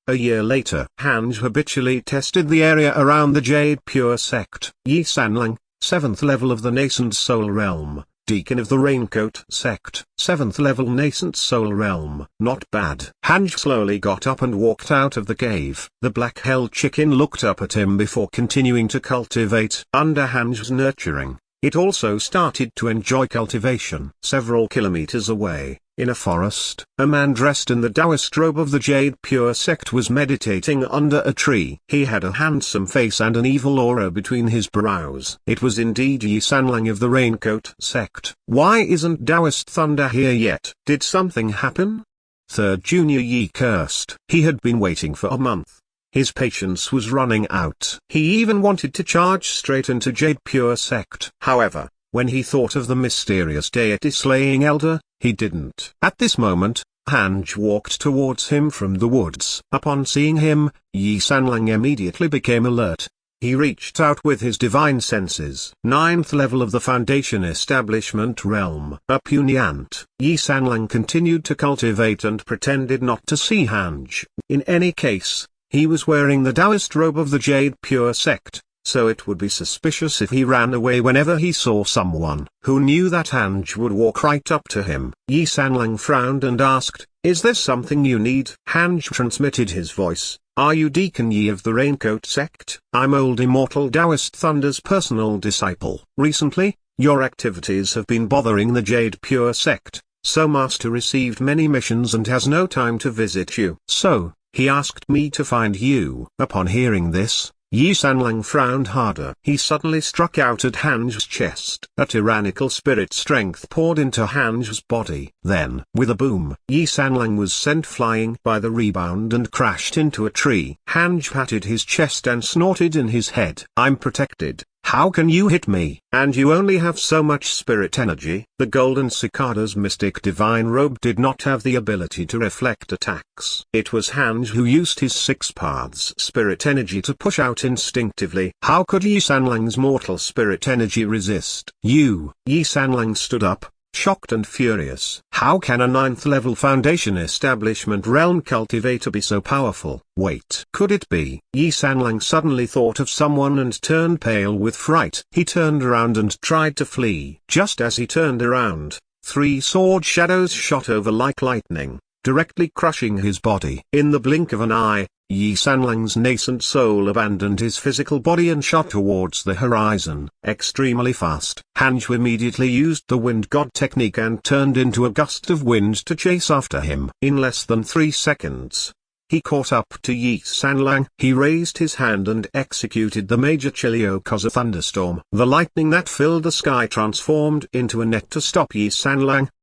A year later, Hanj habitually tested the area around the Jade Pure sect. Yi Sanlang, 7th level of the Nascent Soul Realm, Deacon of the Raincoat sect, 7th level Nascent Soul Realm. Not bad. Hanj slowly got up and walked out of the cave. The black hell chicken looked up at him before continuing to cultivate. Under Hanj's nurturing, it also started to enjoy cultivation. Several kilometers away, in a forest, a man dressed in the Taoist robe of the Jade Pure sect was meditating under a tree. He had a handsome face and an evil aura between his brows. It was indeed Yi Sanlang of the Raincoat sect. Why isn't Taoist Thunder here yet? Did something happen? Third Junior Yi cursed. He had been waiting for a month. His patience was running out. He even wanted to charge straight into Jade Pure sect. However, when he thought of the mysterious deity-slaying elder, he didn't. At this moment, Hanj walked towards him from the woods. Upon seeing him, Yi Sanlang immediately became alert. He reached out with his divine senses. Ninth level of the Foundation Establishment Realm. A puny ant. Yi Sanlang continued to cultivate and pretended not to see Hanj. In any case, he was wearing the Taoist robe of the Jade Pure sect, so it would be suspicious if he ran away whenever he saw someone who knew that Hanj would walk right up to him. Yi Sanlang frowned and asked, "Is there something you need?" Hanj transmitted his voice. "Are you Deacon Yi of the Raincoat sect? I'm old Immortal Taoist Thunder's personal disciple. Recently, your activities have been bothering the Jade Pure sect, so Master received many missions and has no time to visit you. So, he asked me to find you." Upon hearing this, Yi Sanlang frowned harder. He suddenly struck out at Hanj's chest. A tyrannical spirit strength poured into Hanj's body. Then, with a boom, Yi Sanlang was sent flying by the rebound and crashed into a tree. Hanj patted his chest and snorted in his head. "I'm protected. How can you hit me? And you only have so much spirit energy." The golden cicada's mystic divine robe did not have the ability to reflect attacks. It was Hanj who used his 6 paths spirit energy to push out instinctively. How could Yi Sanlang's mortal spirit energy resist? Yi Sanlang stood up, shocked and furious. How can a 9th level Foundation Establishment Realm cultivator be so powerful? Wait. Could it be? Yi Sanlang suddenly thought of someone and turned pale with fright. He turned around and tried to flee. Just as he turned around, 3 sword shadows shot over like lightning, directly crushing his body. In the blink of an eye, Yi Sanlang's nascent soul abandoned his physical body and shot towards the horizon. Extremely fast, Hanj immediately used the wind god technique and turned into a gust of wind to chase after him. In less than 3 seconds, he caught up to Yi Sanlang. He raised his hand and executed the major Chiliokoza thunderstorm. The lightning that filled the sky transformed into a net to stop Yi Sanlang.